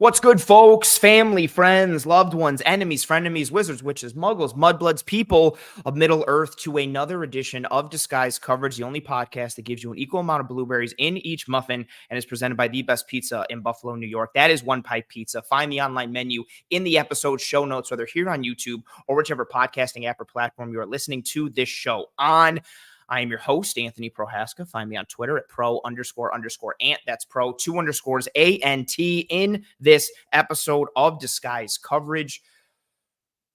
What's good, folks? Family, friends, loved ones, enemies, frenemies, wizards, witches, muggles, mudbloods, people of Middle Earth, to another edition of Disguise Coverage, the only podcast that gives you an equal amount of blueberries in each muffin and is presented by the best pizza in Buffalo, New York. That is One Pipe Pizza. Find the online menu in the episode show notes, whether here on YouTube or whichever podcasting app or platform you are listening to this show on. I am your host, Anthony Prohaska. Find me on Twitter at pro__ant. That's pro, 2 underscores, A-N-T, in this episode of Disguise Coverage.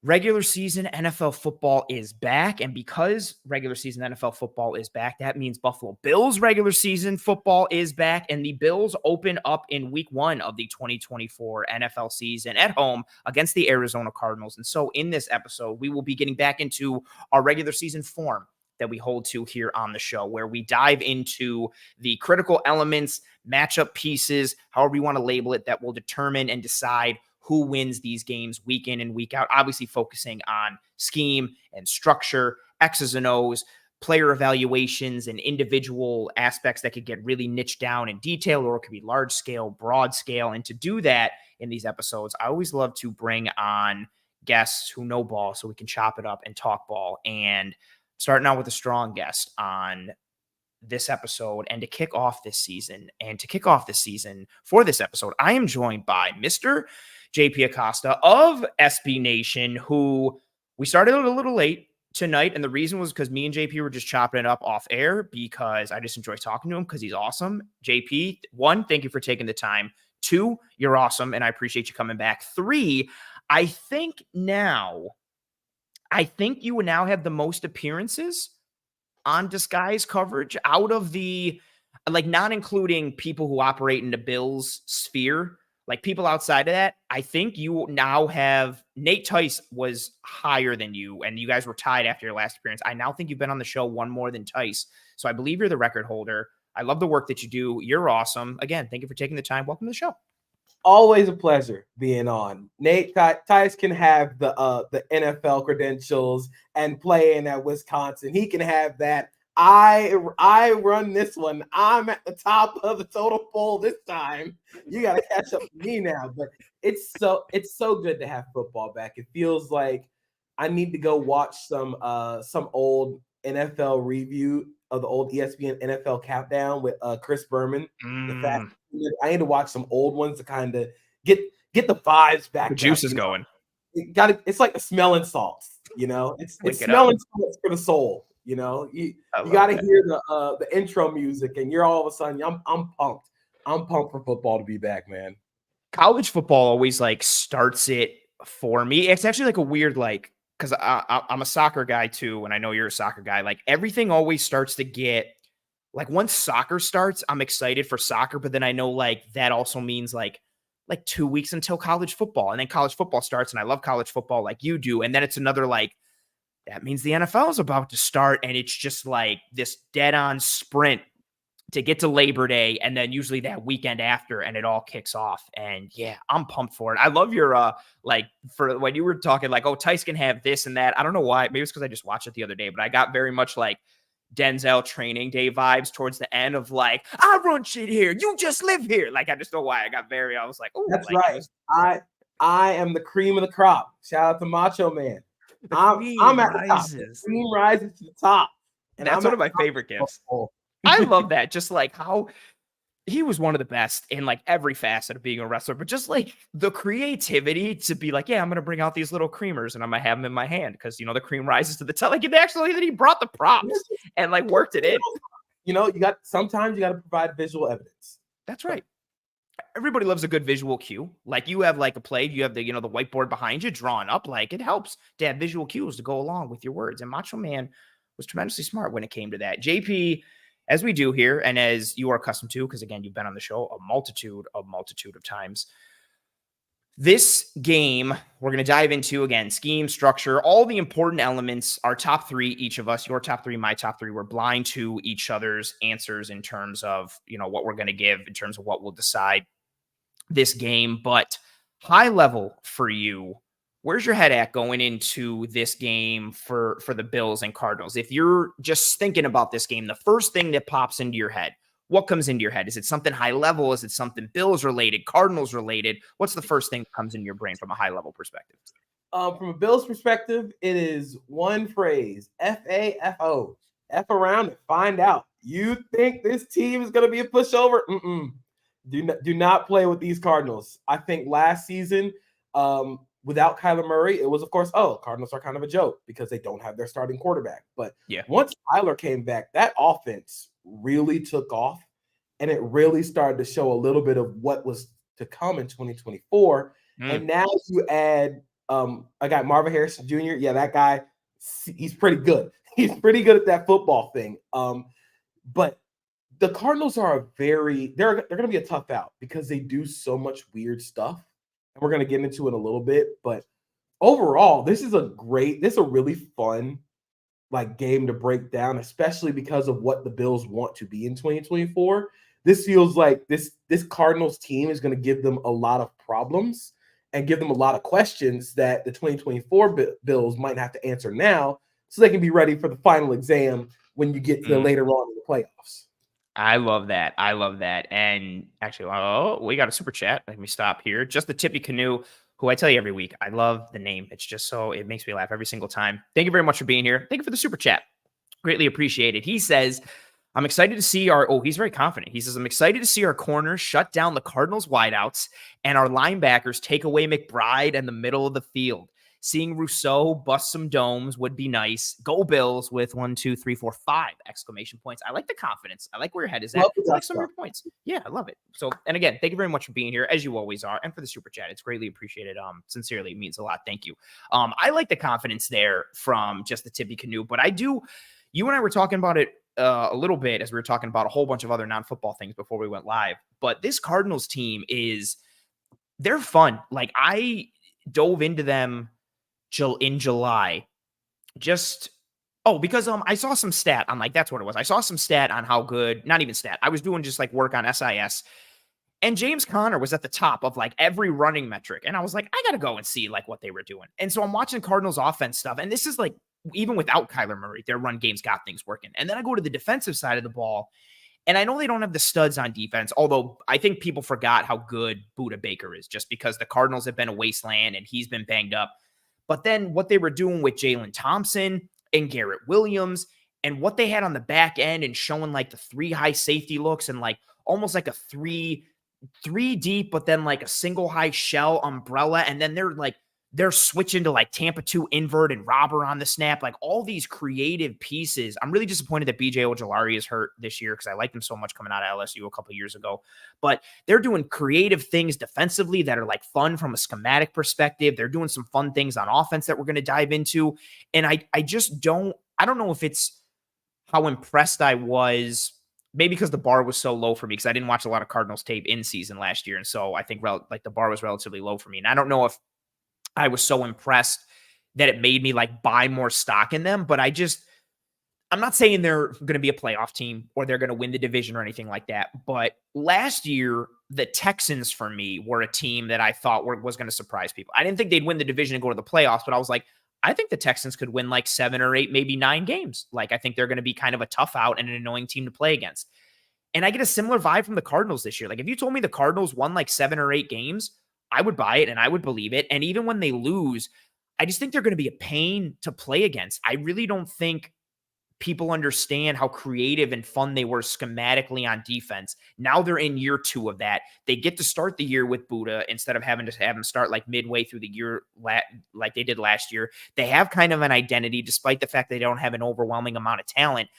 Regular season NFL football is back, and because regular season NFL football is back, that means Buffalo Bills regular season football is back, and the Bills open up in week 1 of the 2024 NFL season at home against the Arizona Cardinals. And so in this episode, we will be getting back into our regular season form that we hold to here on the show, where we dive into the critical elements, matchup pieces, however you want to label it, that will determine and decide who wins these games week in and week out, obviously focusing on scheme and structure, X's and O's, player evaluations, and individual aspects that could get really niched down in detail, or it could be large scale, broad scale. And to do that in these episodes, I always love to bring on guests who know ball so we can chop it up and talk ball. And starting out with a strong guest on this episode, and to kick off this season, for this episode, I am joined by Mr. JP Acosta of SB Nation, who we started a little late tonight. And the reason was because me and JP were just chopping it up off air, because I just enjoy talking to him because he's awesome. JP, 1, thank you for taking the time. 2, you're awesome, and I appreciate you coming back. 3, I think you would now have the most appearances on Disguise Coverage out of the, like, not including people who operate in the Bills sphere, like people outside of that. I think you now have, Nate Tice was higher than you, and you guys were tied after your last appearance. I now think you've been on the show 1 more than Tice. So I believe you're the record holder. I love the work that you do. You're awesome. Again, thank you for taking the time. Welcome to the show. Always a pleasure being on. Nate Tice can have the NFL credentials and playing at Wisconsin. He can have that. I run this one. I'm at the top of the total poll this time. You got to catch up to me now. But it's so good to have football back. It feels like I need to go watch some old NFL review of the old ESPN NFL Countdown with Chris Berman. I need to watch some old ones to kind of get the vibes back. The juice is going. It's like the smelling salts, It's smelling salts for the soul, You got to hear the intro music, and you're all of a sudden I'm pumped. I'm pumped for football to be back, man. College football always starts it for me. It's actually a weird because I'm a soccer guy too, and I know you're a soccer guy. Everything always starts to get. Once soccer starts, I'm excited for soccer, but then I know that also means 2 weeks until college football, and then college football starts, and I love college football like you do, and then it's another that means the NFL is about to start, and it's just this dead-on sprint to get to Labor Day, and then usually that weekend after, and it all kicks off. And yeah, I'm pumped for it. I love your for when you were talking oh, Tice can have this and that. I don't know why. Maybe it's because I just watched it the other day, but I got very much Denzel Training Day vibes towards the end of I run shit here, you just live here. I just know why I was oh, that's right. I am the cream of the crop. Shout out to Macho Man. I'm at the top. The cream rises to the top, and that's one of my favorite gifts. I love that. Just how he was one of the best in every facet of being a wrestler, but just the creativity to be yeah, I'm going to bring out these little creamers and I'm going to have them in my hand because, the cream rises to the top. Actually that he brought the props and worked it in. Sometimes you got to provide visual evidence. That's right. Everybody loves a good visual cue. You have a play, you have the, the whiteboard behind you drawn up. It helps to have visual cues to go along with your words. And Macho Man was tremendously smart when it came to that. JP, as we do here, and as you are accustomed to, because again, you've been on the show a multitude of times. This game, we're going to dive into, again, scheme, structure, all the important elements, our top 3, each of us, your top 3, my top 3. We're blind to each other's answers in terms of, what we're going to give, in terms of what we'll decide this game. But high level for you, where's your head at going into this game for the Bills and Cardinals? If you're just thinking about this game, the first thing that pops into your head, what comes into your head? Is it something high level? Is it something Bills related, Cardinals related? What's the first thing that comes in your brain from a high level perspective? From a Bills perspective, it is one phrase: FAFO. F around and find out. You think this team is going to be a pushover? Do not play with these Cardinals. I think last season, without Kyler Murray, it was, of course, Cardinals are kind of a joke because they don't have their starting quarterback. But once Kyler came back, that offense really took off, and it really started to show a little bit of what was to come in 2024. And now you add I got Marvin Harrison Jr. Yeah, that guy, he's pretty good. He's pretty good at that football thing. But the Cardinals are they're going to be a tough out because they do so much weird stuff. And we're going to get into it a little bit. But overall, this is a really fun game to break down, especially because of what the Bills want to be in 2024. This feels like this Cardinals team is going to give them a lot of problems and give them a lot of questions that the 2024 Bills might have to answer now so they can be ready for the final exam when you get to later on in the playoffs. I love that. And actually, we got a super chat. Let me stop here. Just the Tippy Canoe, who I tell you every week, I love the name. It's just it makes me laugh every single time. Thank you very much for being here. Thank you for the super chat. Greatly appreciated. He says, I'm excited to see he's very confident. He says, I'm excited to see our corners shut down the Cardinals wideouts and our linebackers take away McBride and the middle of the field. Seeing Rousseau bust some domes would be nice. Go Bills with 1, 2, 3, 4, 5 exclamation points. I like the confidence. I like where your head is at. I like some of your points. Yeah, I love it. So, and again, thank you very much for being here, as you always are, and for the super chat. It's greatly appreciated. Sincerely, it means a lot. Thank you. I like the confidence there from just the Tippy Canoe, but I do. You and I were talking about it a little bit as we were talking about a whole bunch of other non-football things before we went live. But this Cardinals team they're fun. I dove into them in July, because I saw some stat on that's what it was. I saw some stat on how good, not even stat. I was doing just work on SIS, and James Conner was at the top of every running metric. And I was like, I got to go and see what they were doing. And so I'm watching Cardinals offense stuff. And this is even without Kyler Murray, their run game's got things working. And then I go to the defensive side of the ball, and I know they don't have the studs on defense, although I think people forgot how good Budda Baker is just because the Cardinals have been a wasteland and he's been banged up. But then what they were doing with Jalen Thompson and Garrett Williams and what they had on the back end and showing the 3 high safety looks and almost a three deep, but then a single high shell umbrella. And then they're switching to Tampa 2 invert and robber on the snap, all these creative pieces. I'm really disappointed that BJ Ojolari is hurt this year because I liked him so much coming out of LSU a couple of years ago. But they're doing creative things defensively that are fun from a schematic perspective. They're doing some fun things on offense that we're going to dive into. And I don't know if it's how impressed I was, maybe because the bar was so low for me because I didn't watch a lot of Cardinals tape in season last year. And so I think the bar was relatively low for me. And I don't know if I was so impressed that it made me buy more stock in them, but I'm not saying they're going to be a playoff team or they're going to win the division or anything like that. But last year, the Texans for me were a team that I thought was going to surprise people. I didn't think they'd win the division and go to the playoffs, but I was I think the Texans could win 7 or 8, maybe 9 games. I think they're going to be kind of a tough out and an annoying team to play against. And I get a similar vibe from the Cardinals this year. If you told me the Cardinals won 7 or 8 games, I would buy it and I would believe it. And even when they lose, I just think they're going to be a pain to play against. I really don't think people understand how creative and fun they were schematically on defense. Now they're in year 2 of that. They get to start the year with Budda instead of having to have them start midway through the year like they did last year. They have kind of an identity despite the fact they don't have an overwhelming amount of talent.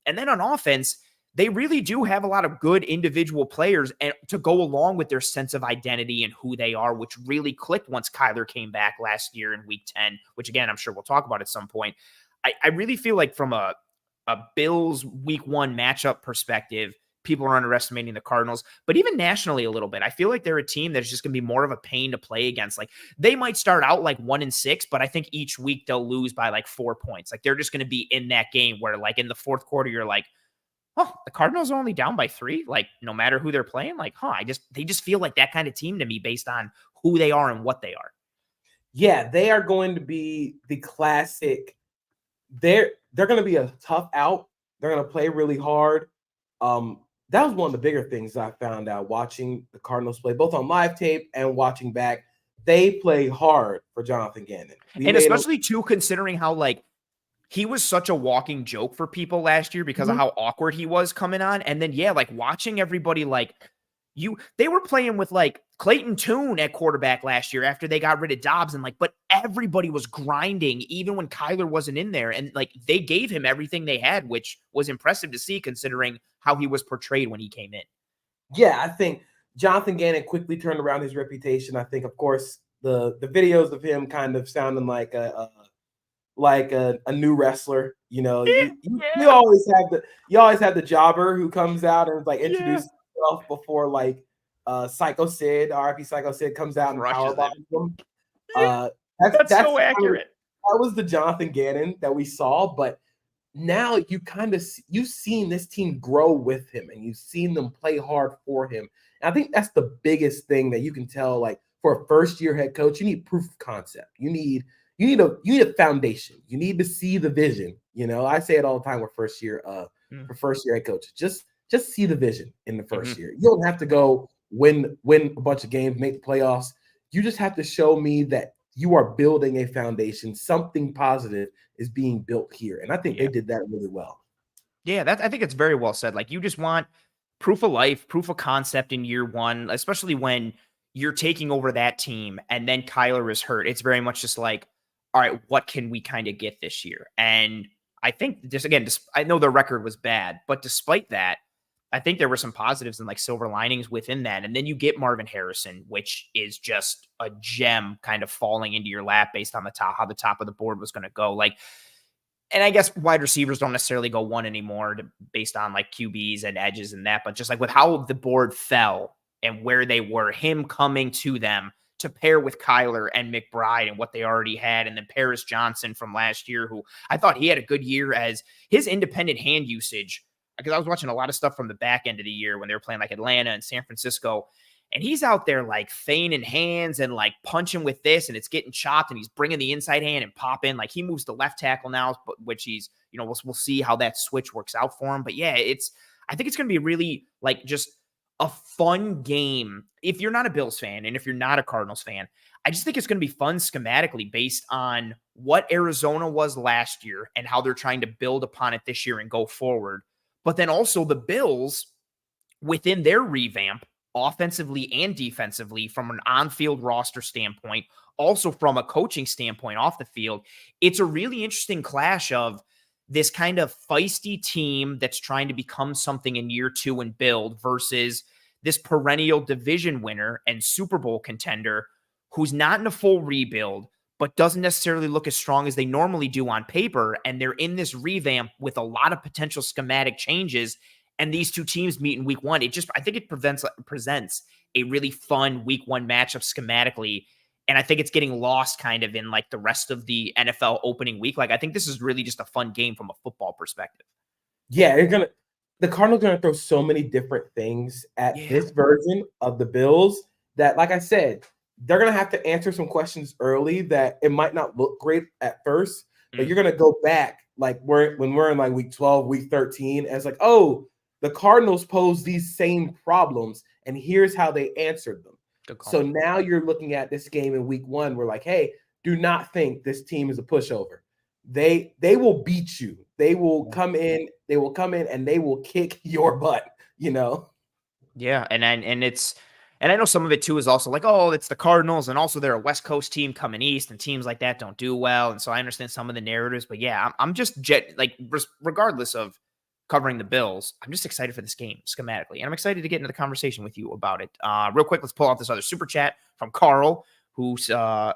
And then on offense, they really do have a lot of good individual players and to go along with their sense of identity and who they are, which really clicked once Kyler came back last year in week 10, which again, I'm sure we'll talk about at some point. I really feel from a Bills week 1 matchup perspective, people are underestimating the Cardinals, but even nationally a little bit, I feel they're a team that's just going to be more of a pain to play against. They might start out 1-6, but I think each week they'll lose by 4 points. They're just going to be in that game where in the fourth quarter, you're the Cardinals are only down by 3. No matter who they're playing, they just feel that kind of team to me based on who they are and what they are. Yeah, they are going to be the classic. They're going to be a tough out. They're going to play really hard. that was one of the bigger things I found out watching the Cardinals play, both on live tape and watching back. They play hard for Jonathan Gannon. And especially too, considering how like he was such a walking joke for people last year because of how awkward he was coming on. And then, yeah, like watching everybody like they were playing with like Clayton Tune at quarterback last year after they got rid of Dobbs. And like, but everybody was grinding even when Kyler wasn't in there. And like, they gave him everything they had, which was impressive to see considering how he was portrayed when he came in. Yeah, I think Jonathan Gannon quickly turned around his reputation. I think, of course, the videos of him kind of sounding like a new wrestler. You know, you always have the jobber who comes out and like introduces himself before like Psycho Sid, RIP Psycho Sid comes out and powerbombs him. That's so accurate. That was the Jonathan Gannon that we saw, but now you've seen this team grow with him and you've seen them play hard for him. And I think that's the biggest thing that you can tell, like for a first-year head coach, you need proof of concept. You need a foundation. You need to see the vision. You know, I say it all the time with first-year head coaches. Just see the vision in the first year. You don't have to go win a bunch of games, make the playoffs. You just have to show me that you are building a foundation. Something positive is being built here. And I think they did that really well. Yeah, I think it's very well said. Like, you just want proof of life, proof of concept in year one, especially when you're taking over that team and then Kyler is hurt. It's very much just like, all right, what can we kind of get this year? And I think just again, I know the record was bad, but despite that, I think there were some positives and like silver linings within that. And then you get Marvin Harrison, which is just a gem kind of falling into your lap based on how the top of the board was going to go. Like, and I guess wide receivers don't necessarily go one anymore based on like QBs and edges and that, but just like with how the board fell and where they were, him coming to them to pair with Kyler and McBride and what they already had. And then Paris Johnson from last year, who I thought he had a good year as his independent hand usage, because I was watching a lot of stuff from the back end of the year when they were playing like Atlanta and San Francisco. And he's out there like feigning hands and like punching with this and it's getting chopped and he's bringing the inside hand and popping. Like he moves to left tackle now, but which he's, you know, we'll see how that switch works out for him. But yeah, I think it's going to be really like just a fun game. If you're not a Bills fan and if you're not a Cardinals fan, I just think it's going to be fun schematically based on what Arizona was last year and how they're trying to build upon it this year and go forward. But then also the Bills within their revamp, offensively and defensively, from an on-field roster standpoint, also from a coaching standpoint off the field, it's a really interesting clash of this kind of feisty team that's trying to become something in year two and build versus this perennial division winner and Super Bowl contender who's not in a full rebuild, but doesn't necessarily look as strong as they normally do on paper. And they're in this revamp with a lot of potential schematic changes. And these two teams meet in week one. I think it presents a really fun week one matchup schematically. And I think it's getting lost kind of in like the rest of the NFL opening week. Like, I think this is really just a fun game from a football perspective. Yeah, the Cardinals are going to throw so many different things at this version of the Bills that, like I said, they're going to have to answer some questions early that it might not look great at first, but you're going to go back like when we're in like week 12, week 13, and it's like, oh, the Cardinals pose these same problems, and here's how they answered them. So now you're looking at this game in week one. We're like, hey, do not think this team is a pushover. They will beat you. They will come in. They will come in and they will kick your butt. You know. Yeah, and I know some of it too is also like, oh, it's the Cardinals, and also they're a West Coast team coming east, and teams like that don't do well, and so I understand some of the narratives. But yeah, I'm just regardless of covering the Bills, I'm just excited for this game schematically, and I'm excited to get into the conversation with you about it. Real quick, let's pull out this other super chat from Carl, who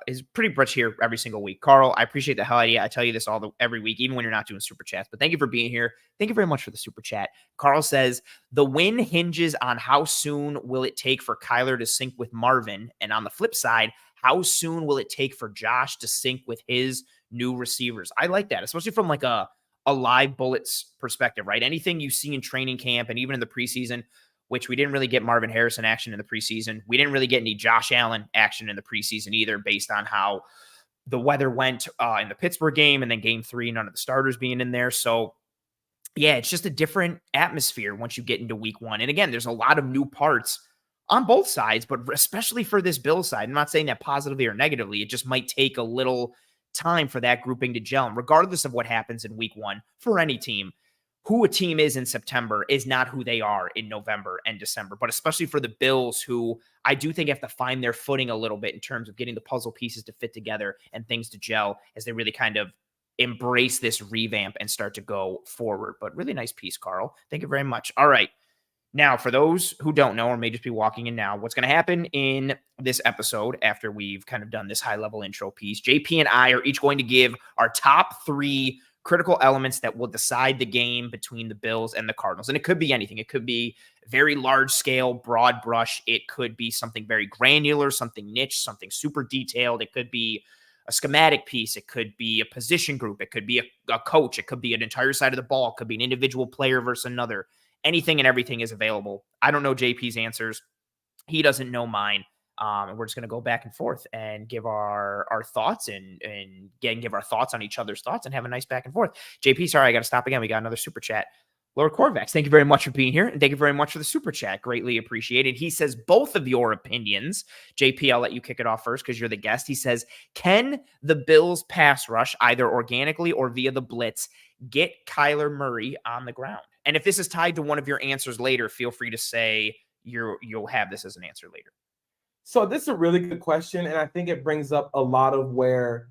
is pretty much here every single week. Carl, I appreciate the hell out of you. I tell you this every week, even when you're not doing super chats, but thank you for being here. Thank you very much for the super chat. Carl says, the win hinges on how soon will it take for Kyler to sync with Marvin? And on the flip side, how soon will it take for Josh to sync with his new receivers? I like that, especially from like a live bullets perspective, right? Anything you see in training camp and even in the preseason, which we didn't really get Marvin Harrison action in the preseason. We didn't really get any Josh Allen action in the preseason either, based on how the weather went in the Pittsburgh game and then game 3, none of the starters being in there. So yeah, it's just a different atmosphere once you get into week one. And again, there's a lot of new parts on both sides, but especially for this Bill side. I'm not saying that positively or negatively. It just might take a little time for that grouping to gel. And regardless of what happens in week one for any team, who a team is in September is not who they are in November and December. But especially for the Bills, who I do think have to find their footing a little bit in terms of getting the puzzle pieces to fit together and things to gel as they really kind of embrace this revamp and start to go forward. But really nice piece, Carl. Thank you very much. All right. Now, for those who don't know or may just be walking in now, what's going to happen in this episode after we've kind of done this high-level intro piece, JP and I are each going to give our top 3 critical elements that will decide the game between the Bills and the Cardinals. And it could be anything. It could be very large-scale, broad brush. It could be something very granular, something niche, something super detailed. It could be a schematic piece. It could be a position group. It could be a coach. It could be an entire side of the ball. It could be an individual player versus another. Anything and everything is available. I don't know JP's answers. He doesn't know mine. And we're just going to go back and forth and give our thoughts and give our thoughts on each other's thoughts and have a nice back and forth. JP, sorry, I got to stop again. We got another super chat. Lord Corvax, thank you very much for being here. And thank you very much for the super chat. Greatly appreciated. He says, both of your opinions. JP, I'll let you kick it off first because you're the guest. He says, can the Bills pass rush, either organically or via the blitz, get Kyler Murray on the ground? And if this is tied to one of your answers later, feel free to say you'll have this as an answer later. So this is a really good question, and I think it brings up a lot of where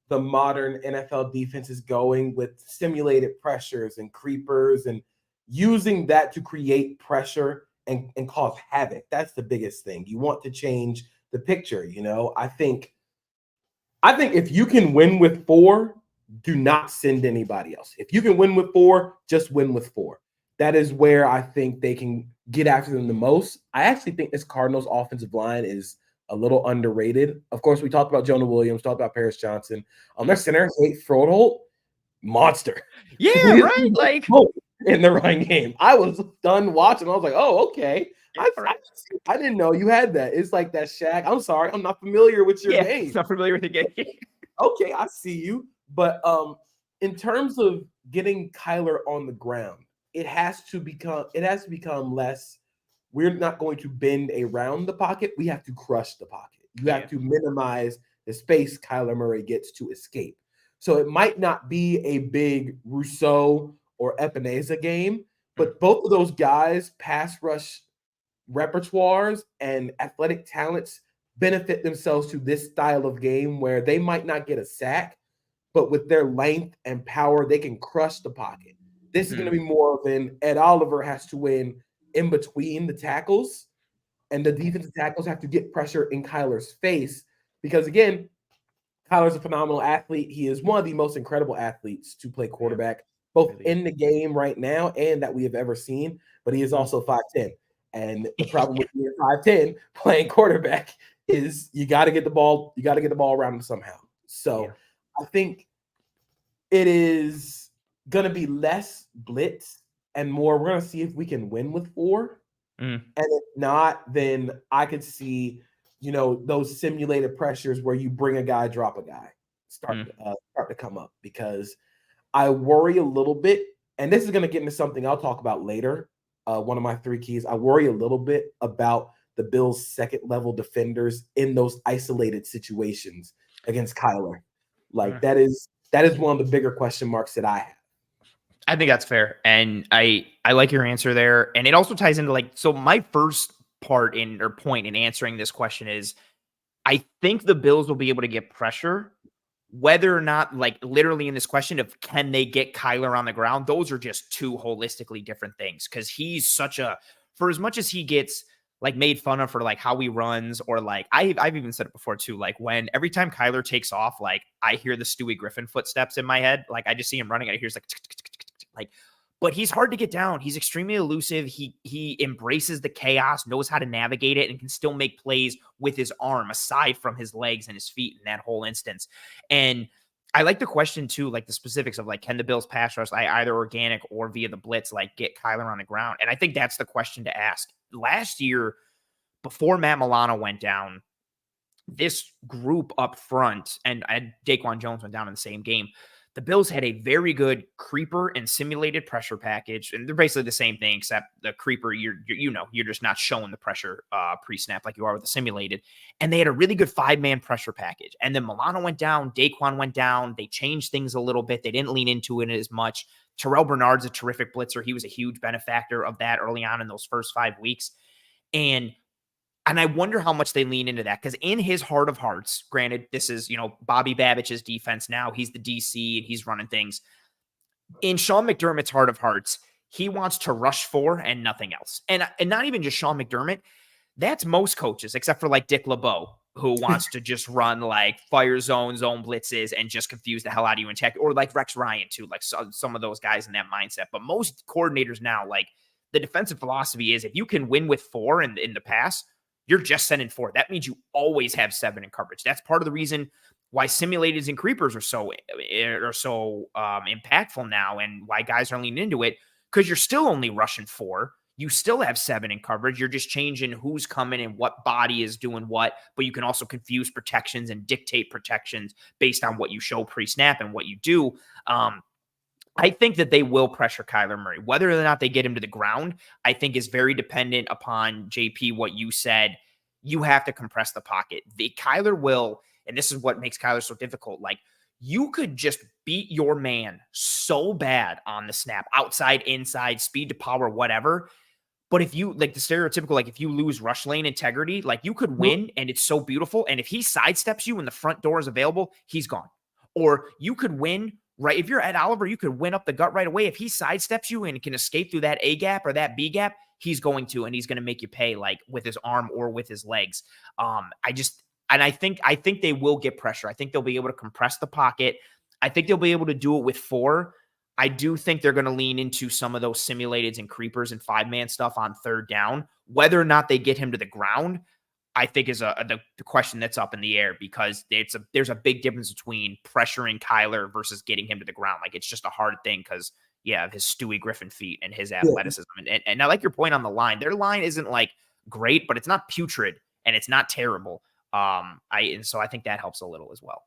the modern NFL defense is going with simulated pressures and creepers and using that to create pressure and cause havoc. That's the biggest thing. You want to change the picture, you know? I think if you can win with 4, do not send anybody else. If you can win with 4, just win with 4. That is where I think they can get after them the most. I actually think this Cardinals offensive line is a little underrated. Of course, we talked about Jonah Williams, talked about Paris Johnson. Their center, Nate Froholt, monster. Yeah, right. Like in the running game. I was done watching. I was like, oh, okay. Yeah, I didn't know you had that. It's like that Shaq. I'm sorry. I'm not familiar with your game. Not familiar with the game. Okay, I see you. But in terms of getting Kyler on the ground, it has to become less. We're not going to bend around the pocket. We have to crush the pocket. You have to minimize the space Kyler Murray gets to escape. So it might not be a big Rousseau or Epineza game, but both of those guys' pass rush repertoires and athletic talents benefit themselves to this style of game where they might not get a sack, but with their length and power, they can crush the pocket. This is going to be more of an Ed Oliver has to win in between the tackles, and the defensive tackles have to get pressure in Kyler's face because, again, Kyler's a phenomenal athlete. He is one of the most incredible athletes to play quarterback, both in the game right now and that we have ever seen, but he is also 5'10". And the problem with being 5'10" playing quarterback is you got to get the ball around him somehow. So I think it is going to be less blitz and more. We're going to see if we can win with 4. And if not, then I could see, those simulated pressures where you bring a guy, drop a guy, start to come up, because I worry a little bit. And this is going to get into something I'll talk about later. One of my 3 keys. I worry a little bit about the Bills' second level defenders in those isolated situations against Kyler. Like that is one of the bigger question marks that I have. I think that's fair. And I like your answer there. And it also ties into so my first point in answering this question is I think the Bills will be able to get pressure, whether or not literally in this question of can they get Kyler on the ground. Those are just 2 holistically different things. Cause he's for as much as he gets made fun of for how he runs, or I've even said it before too, when every time Kyler takes off, I hear the Stewie Griffin footsteps in my head. I just see him running. I hear but he's hard to get down. He's extremely elusive. He embraces the chaos, knows how to navigate it, and can still make plays with his arm aside from his legs and his feet in that whole instance. And I like the question too, the specifics of can the Bills pass rush either organic or via the blitz, get Kyler on the ground? And I think that's the question to ask. Last year, before Matt Milano went down, this group up front, and Daquan Jones went down in the same game. The Bills had a very good creeper and simulated pressure package, and they're basically the same thing, except the creeper, you're just not showing the pressure pre-snap like you are with the simulated. And they had a really good 5-man pressure package. And then Milano went down, Daquan went down. They changed things a little bit. They didn't lean into it as much. Terrell Bernard's a terrific blitzer. He was a huge benefactor of that early on in those first 5 weeks. And I wonder how much they lean into that, because in his heart of hearts, granted, this is, Bobby Babbich's defense now. He's the DC and he's running things. In Sean McDermott's heart of hearts, he wants to rush 4 and nothing else. And not even just Sean McDermott. That's most coaches, except for like Dick LeBeau, who wants to just run like fire zone blitzes and just confuse the hell out of you and check, or like Rex Ryan too, like some of those guys in that mindset. But most coordinators now, like the defensive philosophy is if you can win with 4 in the pass, you're just sending 4. That means you always have 7 in coverage. That's part of the reason why simulators and creepers are so impactful now, and why guys are leaning into it, because you're still only rushing 4. You still have 7 in coverage. You're just changing who's coming and what body is doing what, but you can also confuse protections and dictate protections based on what you show pre-snap and what you do. I think that they will pressure Kyler Murray. Whether or not they get him to the ground, I think is very dependent upon, JP, what you said. You have to compress the pocket. Kyler will, and this is what makes Kyler so difficult. Like, you could just beat your man so bad on the snap, outside, inside, speed to power, whatever. But if you, like the stereotypical, like if you lose rush lane integrity, like you could win and it's so beautiful. And if he sidesteps you when the front door is available, he's gone. Or you could win. Right. If you're Ed Oliver, you could win up the gut right away. If he sidesteps you and can escape through that A gap or that B gap, he's going to, and he's going to make you pay, like with his arm or with his legs. I think they will get pressure. I think they'll be able to compress the pocket. I think they'll be able to do it with 4. I do think they're going to lean into some of those simulateds and creepers and 5-man stuff on 3rd down. Whether or not they get him to the ground, I think is the question that's up in the air, because there's a big difference between pressuring Kyler versus getting him to the ground. Like, it's just a hard thing because, of his Stewie Griffin feet and his athleticism. And I like your point on the line. Their line isn't like great, but it's not putrid and it's not terrible. So I think that helps a little as well.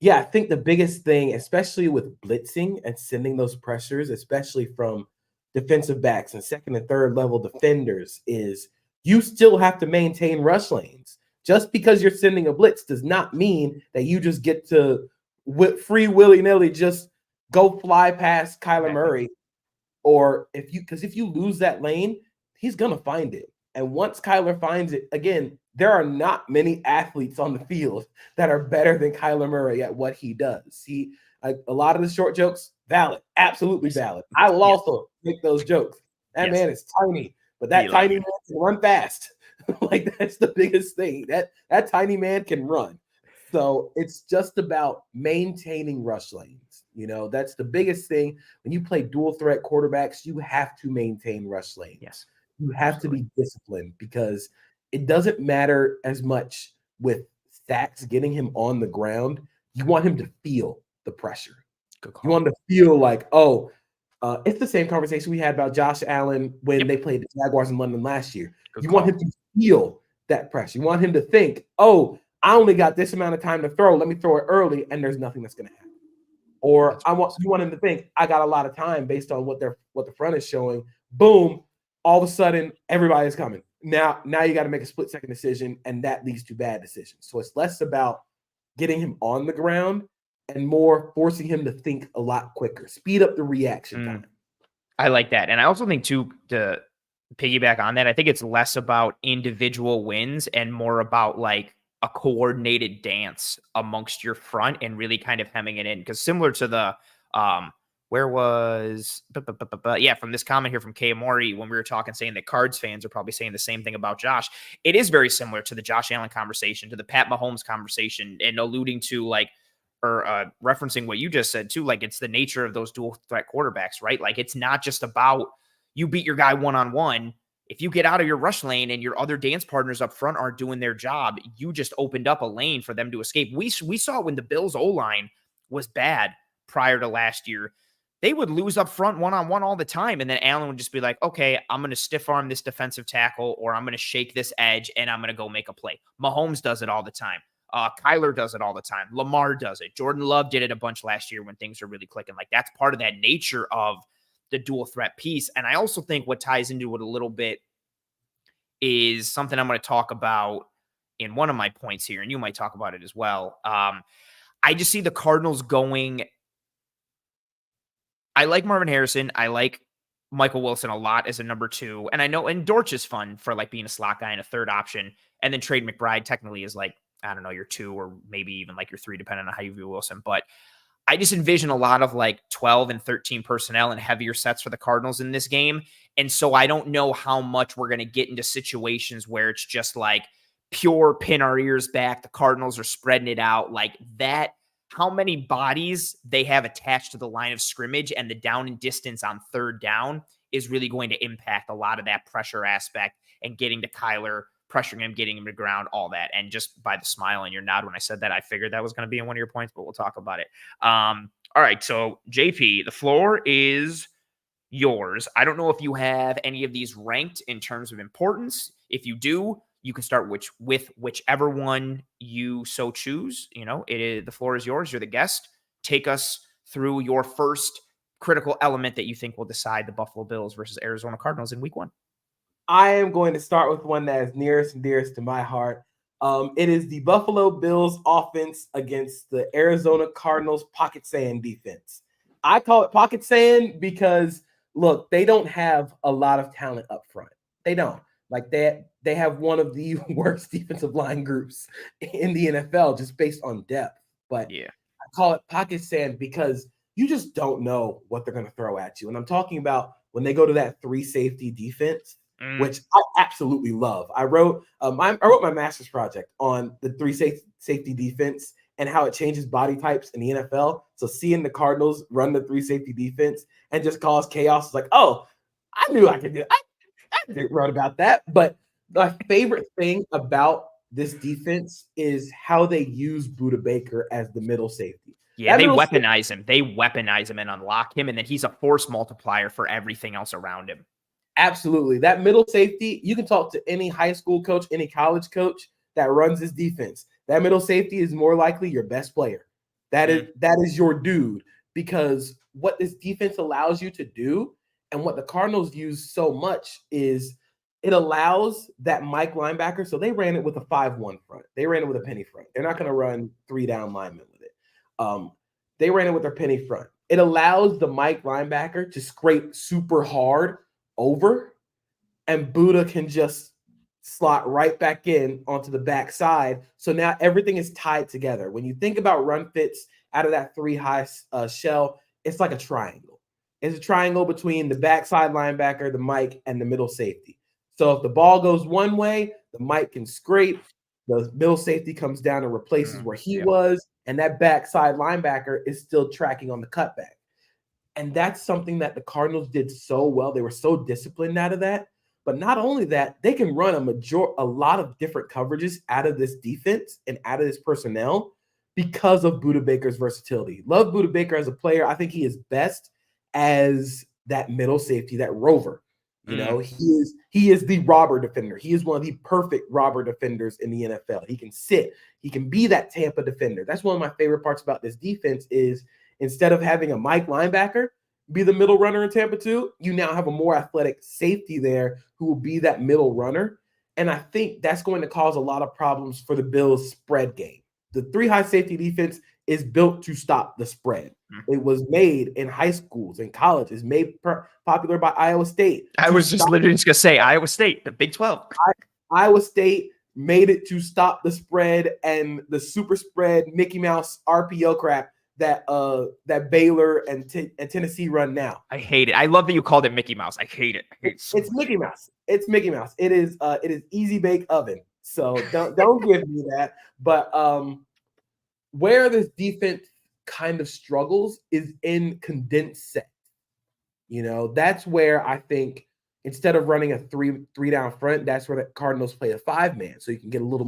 Yeah, I think the biggest thing, especially with blitzing and sending those pressures, especially from defensive backs and 2nd and 3rd level defenders, is you still have to maintain rush lanes. Just because you're sending a blitz does not mean that you just get to free willy-nilly just go fly past Kyler Murray. Or if you lose that lane, he's going to find it. And once Kyler finds it, again, there are not many athletes on the field that are better than Kyler Murray at what he does. A lot of the short jokes, valid, absolutely valid. I will also make those jokes. That man is tiny, but that tiny man can run fast. Like, that's the biggest thing. That tiny man can run. So it's just about maintaining rush lanes. That's the biggest thing. When you play dual threat quarterbacks, you have to maintain rush lanes. Yes. You have to be disciplined, because it doesn't matter as much with sacks getting him on the ground. You want him to feel the pressure. You want him to feel like, it's the same conversation we had about Josh Allen when they played the Jaguars in London last year. You want him to feel that pressure. You want him to think, I only got this amount of time to throw. Let me throw it early, and there's nothing that's going to happen. Or you want him to think, I got a lot of time based on what the front is showing. Boom. All of a sudden, everybody's coming. Now you got to make a split-second decision, and that leads to bad decisions. So it's less about getting him on the ground and more forcing him to think a lot quicker, speed up the reaction time. I like that. And I also think, too, to piggyback on that, I think it's less about individual wins and more about like a coordinated dance amongst your front and really kind of hemming it in. Because similar to the from this comment here from Kay Amori, when we were talking, saying that Cards fans are probably saying the same thing about Josh. It is very similar to the Josh Allen conversation, to the Pat Mahomes conversation, and alluding to referencing what you just said too. Like, it's the nature of those dual threat quarterbacks, right? Like, it's not just about you beat your guy one-on-one. If you get out of your rush lane and your other dance partners up front aren't doing their job, you just opened up a lane for them to escape. We saw when the Bills O-line was bad prior to last year, they would lose up front one-on-one all the time. And then Allen would just be like, okay, I'm going to stiff arm this defensive tackle, or I'm going to shake this edge, and I'm going to go make a play. Mahomes does it all the time. Kyler does it all the time. Lamar does it. Jordan Love did it a bunch last year when things are really clicking. Like, that's part of that nature of the dual threat piece. And I also think what ties into it a little bit is something I'm going to talk about in one of my points here, and you might talk about it as well. I just see the Cardinals going. I like Marvin Harrison. I like Michael Wilson a lot as a number 2. And I know, and Dortch is fun for like being a slot guy and a third option. And then Trade McBride technically is like, I don't know, your 2 or maybe even like your 3, depending on how you view Wilson. But I just envision a lot of like 12 and 13 personnel and heavier sets for the Cardinals in this game. And so I don't know how much we're going to get into situations where it's just like pure pin our ears back. The Cardinals are spreading it out like that. How many bodies they have attached to the line of scrimmage and the down and distance on third down is really going to impact a lot of that pressure aspect and getting to Kyler, pressuring him, getting him to ground, all that. And just by the smile and your nod when I said that, I figured that was going to be in one of your points, but we'll talk about it. All right, so JP, the floor is yours. I don't know if you have any of these ranked in terms of importance. If you do, you can start with whichever one you so choose. The floor is yours. You're the guest. Take us through your first critical element that you think will decide the Buffalo Bills versus Arizona Cardinals in week 1. I am going to start with one that is nearest and dearest to my heart. It is the Buffalo Bills offense against the Arizona Cardinals pocket sand defense. I call it pocket sand because, look, they don't have a lot of talent up front. They don't. Like, they have one of the worst defensive line groups in the NFL just based on depth. But yeah, I call it pocket sand because you just don't know what they're going to throw at you. And I'm talking about when they go to that 3 safety defense, which I absolutely love. I wrote my master's project on the 3 safety defense and how it changes body types in the NFL. So seeing the Cardinals run the 3 safety defense and just cause chaos is like, oh, I knew I could do it. I didn't write about that. But my favorite thing about this defense is how they use Budda Baker as the middle safety. Yeah, they weaponize him. They weaponize him and unlock him, and then he's a force multiplier for everything else around him. Absolutely. That middle safety, you can talk to any high school coach, any college coach that runs this defense. That middle safety is more likely your best player. That is your dude, because what this defense allows you to do and what the Cardinals use so much is it allows that Mike linebacker. So they ran it with a 5-1 front. They ran it with a penny front. They're not going to run 3 down linemen with it. They ran it with their penny front. It allows the Mike linebacker to scrape super hard over, and Budda can just slot right back in onto the backside. So now everything is tied together. When you think about run fits out of that 3 high shell, it's like a triangle. It's a triangle between the backside linebacker, the Mike, and the middle safety. So if the ball goes one way, the Mike can scrape, the middle safety comes down and replaces where he was, and that backside linebacker is still tracking on the cutback. And that's something that the Cardinals did so well. They were so disciplined out of that. But not only that, they can run a lot of different coverages out of this defense and out of this personnel because of Budda Baker's versatility. Love Budda Baker as a player. I think he is best as that middle safety, that rover. He is the robber defender. He is one of the perfect robber defenders in the NFL. He can sit. He can be that Tampa defender. That's one of my favorite parts about this defense is instead of having a Mike linebacker be the middle runner in Tampa 2, you now have a more athletic safety there who will be that middle runner. And I think that's going to cause a lot of problems for the Bills' spread game. The 3 high safety defense is built to stop the spread. It was made in high schools and colleges, made popular by Iowa State. I was just literally just going to say Iowa State, the Big 12. Iowa State made it to stop the spread and the super spread Mickey Mouse RPO crap that Baylor and Tennessee run now. I hate it. I love that you called it Mickey Mouse. I hate it. It's Mickey Mouse. It's Mickey Mouse. It is easy bake oven. So don't give me that. But where this defense kind of struggles is in condensed set. That's where I think instead of running a three down front, that's where the Cardinals play a 5-man, so you can get a little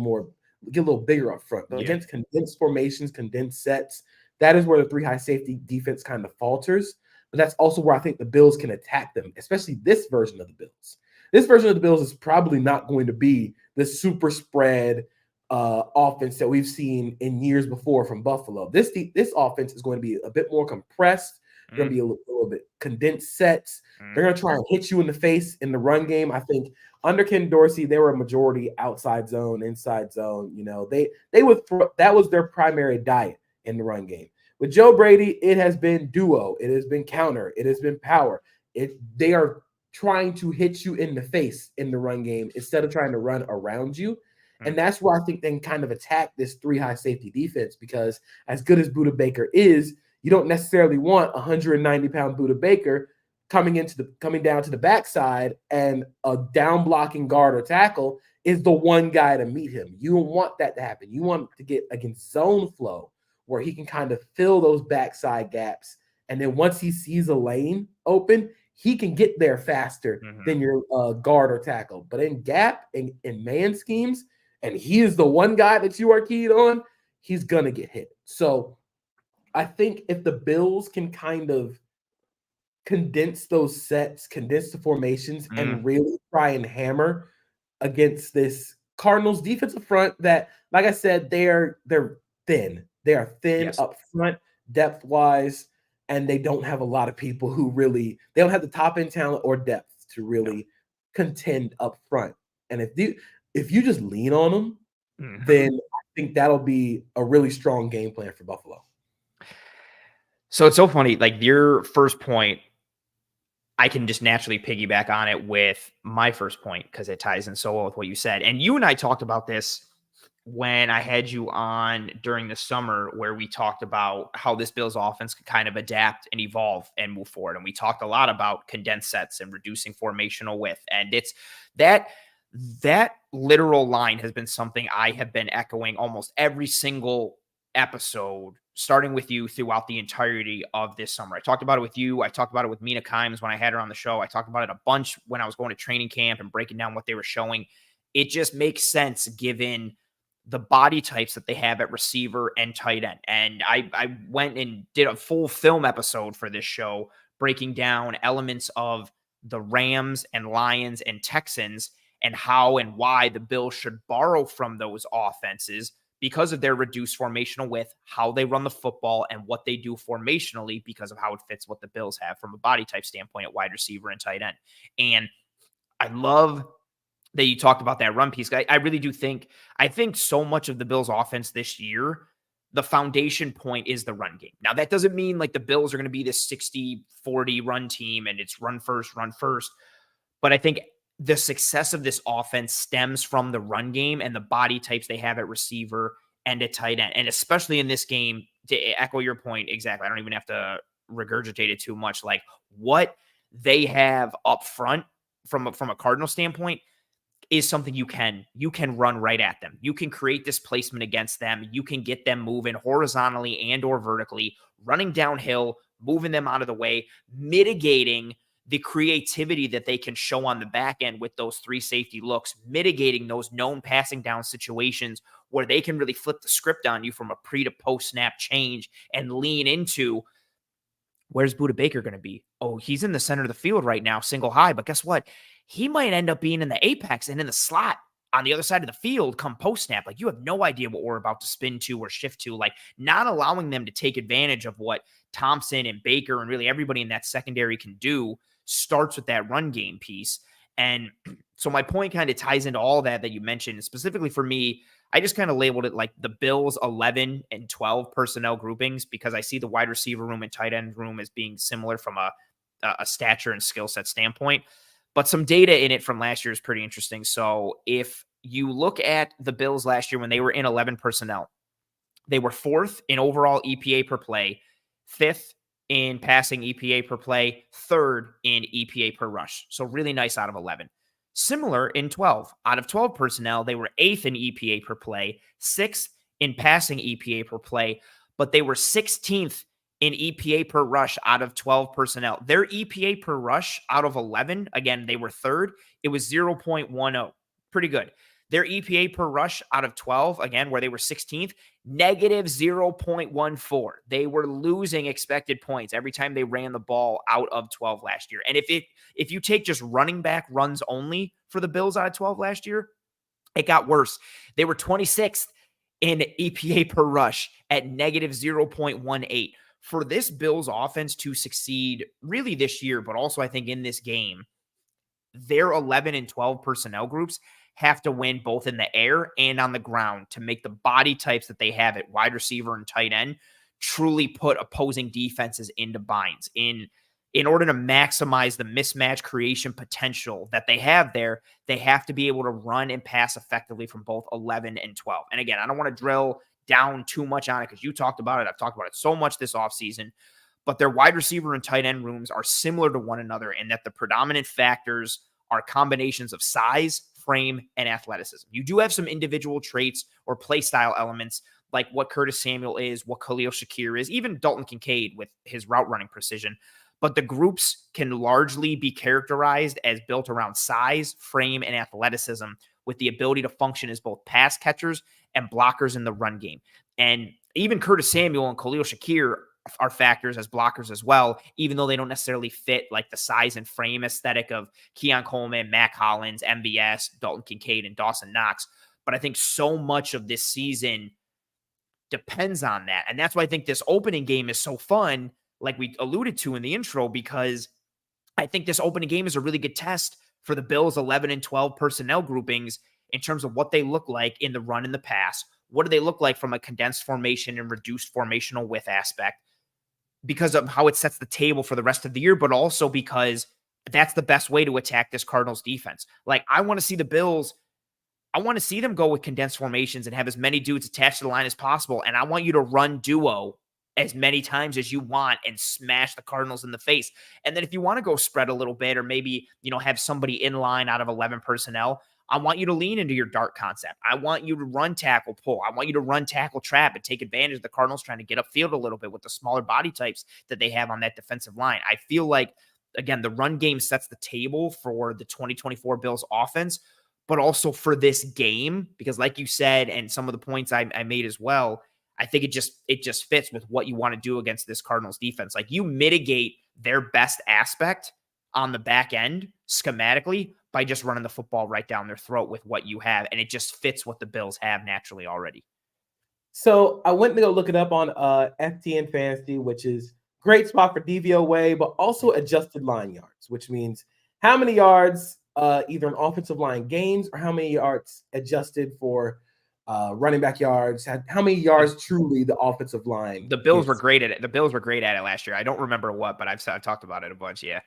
bigger up front. But against condensed formations, condensed sets, that is where the 3 high safety defense kind of falters. But that's also where I think the Bills can attack them, especially this version of the Bills. This version of the Bills is probably not going to be the super spread, offense that we've seen in years before from Buffalo. This offense is going to be a bit more compressed. Going to be a little bit condensed sets. They're going to try and hit you in the face in the run game. I think under Ken Dorsey, they were a majority outside zone, inside zone. You know, they would that was their primary diet in the run game. With Joe Brady, it has been duo, it has been counter, it has been power. They are trying to hit you in the face in the run game instead of trying to run around you. And that's why I think they can kind of attack this 3-high safety defense, because as good as Budda Baker is, you don't necessarily want 190-pound Budda Baker coming down to the backside, and a down blocking guard or tackle is the one guy to meet him. You don't want that to happen. You want to get against zone flow where he can kind of fill those backside gaps. And then once he sees a lane open, he can get there faster than your guard or tackle. But in gap, in man schemes, and he is the one guy that you are keyed on, he's going to get hit. So I think if the Bills can kind of condense those sets, condense the formations, and really try and hammer against this Cardinals defensive front that, like I said, they're thin. They are thin up front, depth-wise, and they don't have a lot of people who really – they don't have the top-end talent or depth to really contend up front. And if you just lean on them, then I think that'll be a really strong game plan for Buffalo. So it's so funny. Like, your first point, I can just naturally piggyback on it with my first point because it ties in so well with what you said. And you and I talked about this when I had you on during the summer, where we talked about how this Bills offense could kind of adapt and evolve and move forward. And we talked a lot about condensed sets and reducing formational width. And it's that literal line has been something I have been echoing almost every single episode, starting with you throughout the entirety of this summer. I talked about it with you. I talked about it with Mina Kimes when I had her on the show. I talked about it a bunch when I was going to training camp and breaking down what they were showing. It just makes sense given the body types that they have at receiver and tight end. And I went and did a full film episode for this show, breaking down elements of the Rams and Lions and Texans and how and why the Bills should borrow from those offenses because of their reduced formational width, how they run the football, and what they do formationally because of how it fits what the Bills have from a body type standpoint at wide receiver and tight end. And I love that you talked about that run piece. I really do think, so much of the Bills offense this year, the foundation point is the run game. Now, that doesn't mean like the Bills are going to be this 60-40 run team and it's run first. But I think the success of this offense stems from the run game and the body types they have at receiver and at tight end. And especially in this game, to echo your point exactly, I don't even have to regurgitate it too much. Like, what they have up front from a Cardinal standpoint is something you can run right at them. You can create displacement against them. You can get them moving horizontally and or vertically, running downhill, moving them out of the way, mitigating the creativity that they can show on the back end with those 3 safety looks, mitigating those known passing down situations where they can really flip the script on you from a pre to post snap change and lean into, where's Budda Baker going to be? Oh, he's in the center of the field right now, single high, but guess what? He might end up being in the apex and in the slot on the other side of the field come post snap. Like, you have no idea what we're about to spin to or shift to, like not allowing them to take advantage of what Thompson and Baker and really everybody in that secondary can do starts with that run game piece. And so my point kind of ties into all that you mentioned. Specifically for me, I just kind of labeled it like the Bills 11 and 12 personnel groupings, because I see the wide receiver room and tight end room as being similar from a stature and skill set standpoint. But some data in it from last year is pretty interesting. So if you look at the Bills last year when they were in 11 personnel, they were 4th in overall EPA per play, 5th in passing EPA per play, 3rd in EPA per rush. So really nice out of 11. Similar in 12. Out of 12 personnel, they were 8th in EPA per play, 6th in passing EPA per play, but they were 16th in EPA per rush out of 12 personnel. Their EPA per rush out of 11, again, they were 3rd. It was 0.10. Pretty good. Their EPA per rush out of 12, again, where they were 16th, negative 0.14. They were losing expected points every time they ran the ball out of 12 last year. And if you take just running back runs only for the Bills out of 12 last year, It got worse. They were 26th in EPA per rush at negative 0.18. For this Bills offense to succeed really this year, but also I think in this game, their 11 and 12 personnel groups have to win both in the air and on the ground to make the body types that they have at wide receiver and tight end truly put opposing defenses into binds. In order to maximize the mismatch creation potential that they have there, they have to be able to run and pass effectively from both 11 and 12. And again, I don't want to drill down too much on it because you talked about it. I've talked about it so much this offseason. But their wide receiver and tight end rooms are similar to one another in that the predominant factors are combinations of size, frame, and athleticism. You do have some individual traits or play style elements like what Curtis Samuel is, what Khalil Shakir is, even Dalton Kincaid with his route running precision. But the groups can largely be characterized as built around size, frame, and athleticism with the ability to function as both pass catchers and blockers in the run game. And even Curtis Samuel and Khalil Shakir are factors as blockers as well, even though they don't necessarily fit like the size and frame aesthetic of Keon Coleman, Mac Hollins, MBS, Dalton Kincaid, and Dawson Knox. But I think so much of this season depends on that. And that's why I think this opening game is so fun, like we alluded to in the intro, because I think this opening game is a really good test for the Bills' 11 and 12 personnel groupings in terms of what they look like in the run and the pass. What do they look like from a condensed formation and reduced formational width aspect? Because of how it sets the table for the rest of the year, but also because that's the best way to attack this Cardinals defense. Like, I want to see the Bills, I want to see them go with condensed formations and have as many dudes attached to the line as possible. And I want you to run duo as many times as you want and smash the Cardinals in the face. And then if you want to go spread a little bit, or maybe, have somebody in line out of 11 personnel, I want you to lean into your dart concept. I want you to run tackle pull. I want you to run tackle trap and take advantage of the Cardinals trying to get upfield a little bit with the smaller body types that they have on that defensive line. I feel like, again, the run game sets the table for the 2024 Bills offense, but also for this game, because like you said, and some of the points I made as well, I think it just fits with what you want to do against this Cardinals defense. Like, you mitigate their best aspect on the back end schematically by just running the football right down their throat with what you have. And it just fits what the Bills have naturally already. So I went to go look it up on FTN Fantasy, which is great spot for DVOA, but also adjusted line yards, which means how many yards either an offensive line gains or how many yards adjusted for running back yards, how many yards truly the offensive line. The Bills were great at it. The Bills were great at it last year. I don't remember what, but I've talked about it a bunch. Yeah.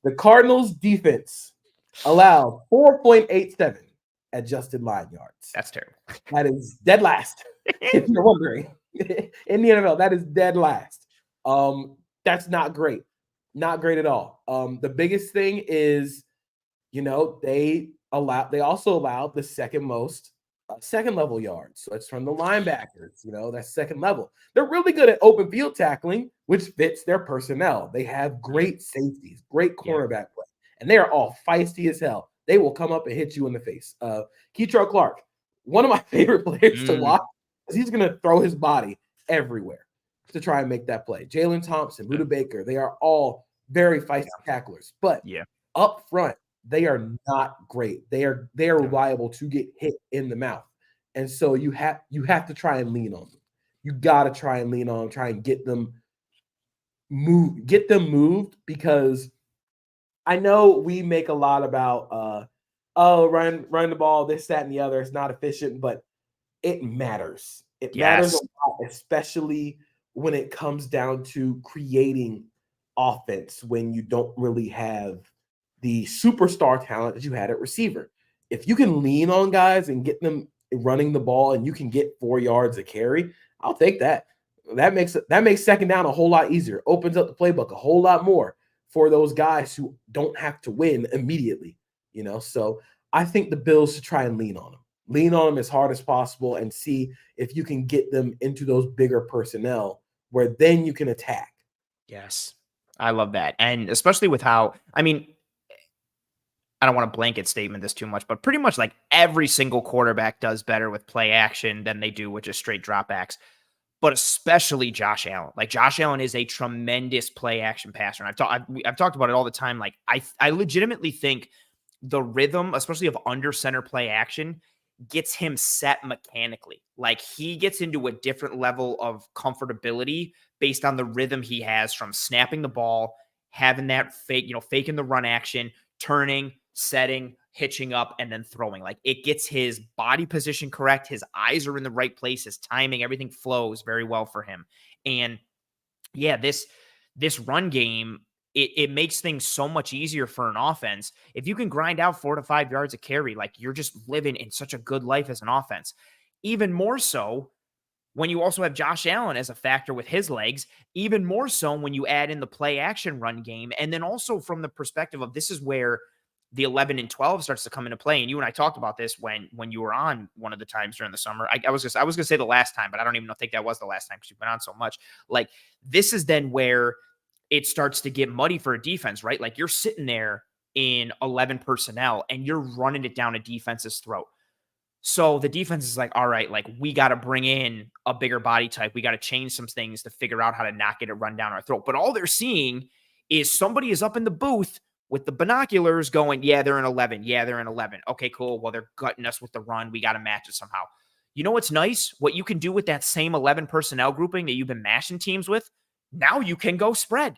The Cardinals defense allowed 4.87 adjusted line yards. That's terrible. That is dead last. If you're wondering, in the NFL, that is dead last. That's not great. Not great at all. The biggest thing is, they also allowed the second most second level yards. So it's from the linebackers, that's second level. They're really good at open field tackling, which fits their personnel. They have great safeties, great cornerback play, and they are all feisty as hell. They will come up and hit you in the face. Keitrell Clark, one of my favorite players to watch, because he's going to throw his body everywhere to try and make that play. Jalen Thompson, Luda Baker, they are all very feisty tacklers. But up front, they are not great. They are liable to get hit in the mouth. And so you have to try and lean on them. You got to try and lean on them, try and get them moved, because I know we make a lot about run the ball, this, that, and the other. It's not efficient, but it matters. It matters a lot, especially when it comes down to creating offense when you don't really have the superstar talent that you had at receiver. If you can lean on guys and get them running the ball and you can get 4 yards a carry, I'll take that. That makes second down a whole lot easier. Opens up the playbook a whole lot more for those guys who don't have to win immediately. So I think the Bills should try and lean on them. Lean on them as hard as possible and see if you can get them into those bigger personnel where then you can attack. Yes, I love that. And especially with how, I don't want to blanket statement this too much, but pretty much like every single quarterback does better with play action than they do with just straight dropbacks, but especially Josh Allen. Like, Josh Allen is a tremendous play action passer. And I've talked about it all the time. Like, I legitimately think the rhythm, especially of under center play action, gets him set mechanically. Like he gets into a different level of comfortability based on the rhythm he has from snapping the ball, having that fake, faking the run action, turning, setting, hitching up, and then throwing. Like it gets his body position correct. His eyes are in the right place. His timing, everything flows very well for him. And yeah, this run game, it makes things so much easier for an offense. If you can grind out 4 to 5 yards a carry, like you're just living in such a good life as an offense. Even more so when you also have Josh Allen as a factor with his legs, even more so when you add in the play action run game. And then also from the perspective of this is where the 11 and 12 starts to come into play. And you and I talked about this when you were on one of the times during the summer. I was going to say the last time, but I don't even think that was the last time because you've been on so much. Like this is then where it starts to get muddy for a defense, right? Like you're sitting there in 11 personnel and you're running it down a defense's throat. So the defense is like, all right, like we got to bring in a bigger body type. We got to change some things to figure out how to not get it run down our throat. But all they're seeing is somebody is up in the booth with the binoculars going, yeah, they're in 11. Yeah, they're in 11. Okay, cool. Well, they're gutting us with the run. We got to match it somehow. You know what's nice? What you can do with that same 11 personnel grouping that you've been mashing teams with, now you can go spread.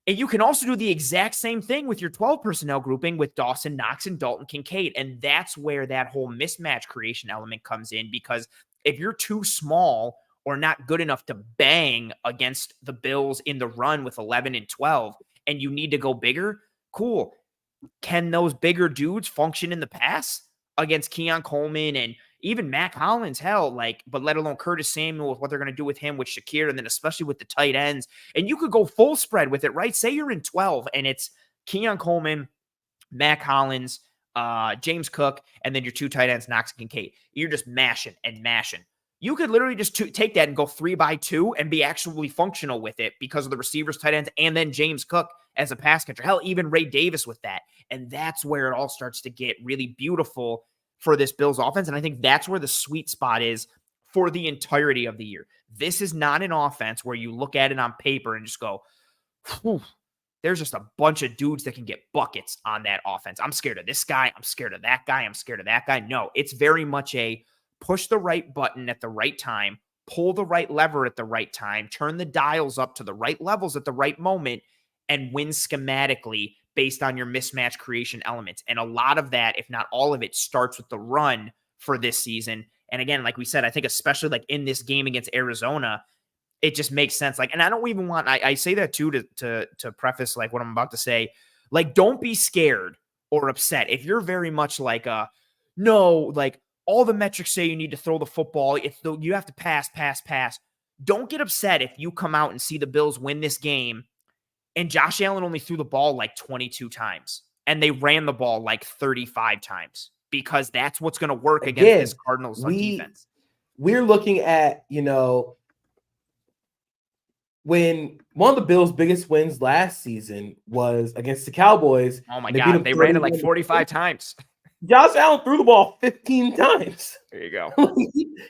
And you can also do the exact same thing with your 12 personnel grouping with Dawson Knox and Dalton Kincaid. And that's where that whole mismatch creation element comes in, because if you're too small or not good enough to bang against the Bills in the run with 11 and 12, and you need to go bigger, cool. Can those bigger dudes function in the pass against Keon Coleman and even Mac Hollins, hell, like, but let alone Curtis Samuel with what they're going to do with him with Shakir, and then especially with the tight ends. And you could go full spread with it, right? Say you're in 12 and it's Keon Coleman, Mac Hollins, James Cook, and then your 2 tight ends, Knox and Kincaid. You're just mashing and mashing. You could literally just take that and go 3-by-2 and be actually functional with it because of the receivers, tight ends, and then James Cook as a pass catcher. Hell, even Ray Davis with that. And that's where it all starts to get really beautiful for this Bills offense. And I think that's where the sweet spot is for the entirety of the year. This is not an offense where you look at it on paper and just go, there's just a bunch of dudes that can get buckets on that offense. I'm scared of this guy. I'm scared of that guy. I'm scared of that guy. No, it's very much a push the right button at the right time, pull the right lever at the right time, turn the dials up to the right levels at the right moment, and win schematically based on your mismatch creation elements. And a lot of that, if not all of it, starts with the run for this season. And again, like we said, I think especially like in this game against Arizona, it just makes sense. Like, and I don't even want, I say that too, to preface like what I'm about to say, like, don't be scared or upset. If you're very much like, no, like all the metrics say you need to throw the football. You have to pass. Don't get upset if you come out and see the Bills win this game and Josh Allen only threw the ball like 22 times and they ran the ball like 35 times, because that's what's going to work against this Cardinals defense. We're looking at, when one of the Bills' biggest wins last season was against the Cowboys. Oh my God, they ran it like 45 times. Josh Allen threw the ball 15 times. There you go.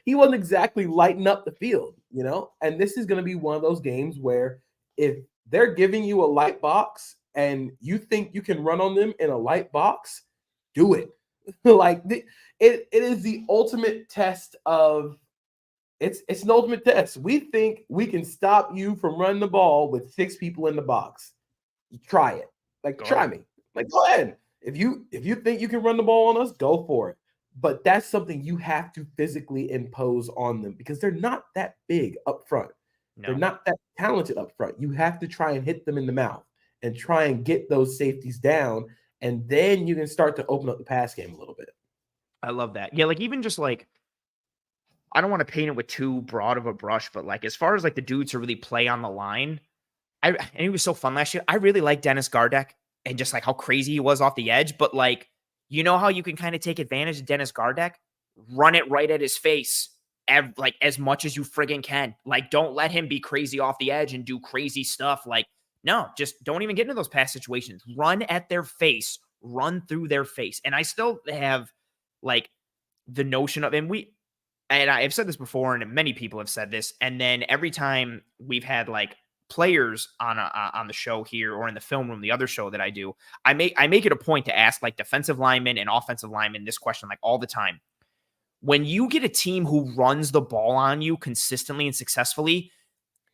He wasn't exactly lighting up the field, and this is going to be one of those games where if they're giving you a light box and you think you can run on them in a light box, do it. It is the ultimate test of it's an ultimate test. We think we can stop you from running the ball with 6 people in the box. You try it. Try me. Go ahead. If you think you can run the ball on us, go for it. But that's something you have to physically impose on them because they're not that big up front. No. They're not that talented up front. You have to try and hit them in the mouth and try and get those safeties down, and then you can start to open up the pass game a little bit. I love that. Yeah, like even just like, I don't want to paint it with too broad of a brush, but like as far as like the dudes who really play on the line, and it was so fun last year. I really like Dennis Gardeck and just like how crazy he was off the edge. But like, you know how you can kind of take advantage of Dennis Gardeck? Run it right at his face. Like as much as you friggin' can. Like, don't let him be crazy off the edge and do crazy stuff. Like, no, just don't even get into those pass situations. Run at their face, run through their face. And I still have like the notion of, and I've said this before, and many people have said this. And then every time we've had like players on the show here or in the film room, the other show that I do, I make it a point to ask like defensive linemen and offensive linemen this question like all the time. when you get a team who runs the ball on you consistently and successfully,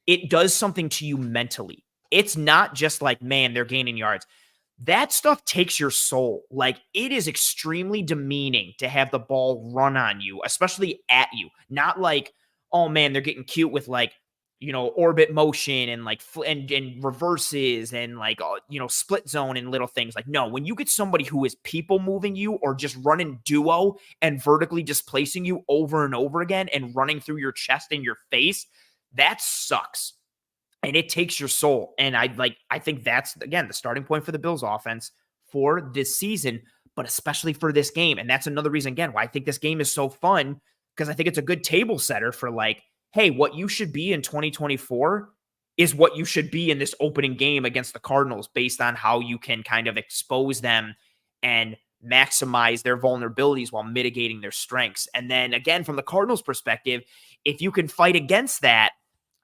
it does something to you mentally. It's not just like, man, they're gaining yards. That stuff takes your soul. Like, it is extremely demeaning to have the ball run on you, especially at you. Not like, oh man, they're getting cute with like, orbit motion and like and reverses and like split zone and little things. Like, no, when you get somebody who is people moving you or just running duo and vertically displacing you over and over again and running through your chest and your face, that sucks. And it takes your soul. And I think that's, again, the starting point for the Bills offense for this season, but especially for this game. And that's another reason, again, why I think this game is so fun, because I think it's a good table setter for like, hey, what you should be in 2024 is what you should be in this opening game against the Cardinals, based on how you can kind of expose them and maximize their vulnerabilities while mitigating their strengths. And then again, from the Cardinals perspective, if you can fight against that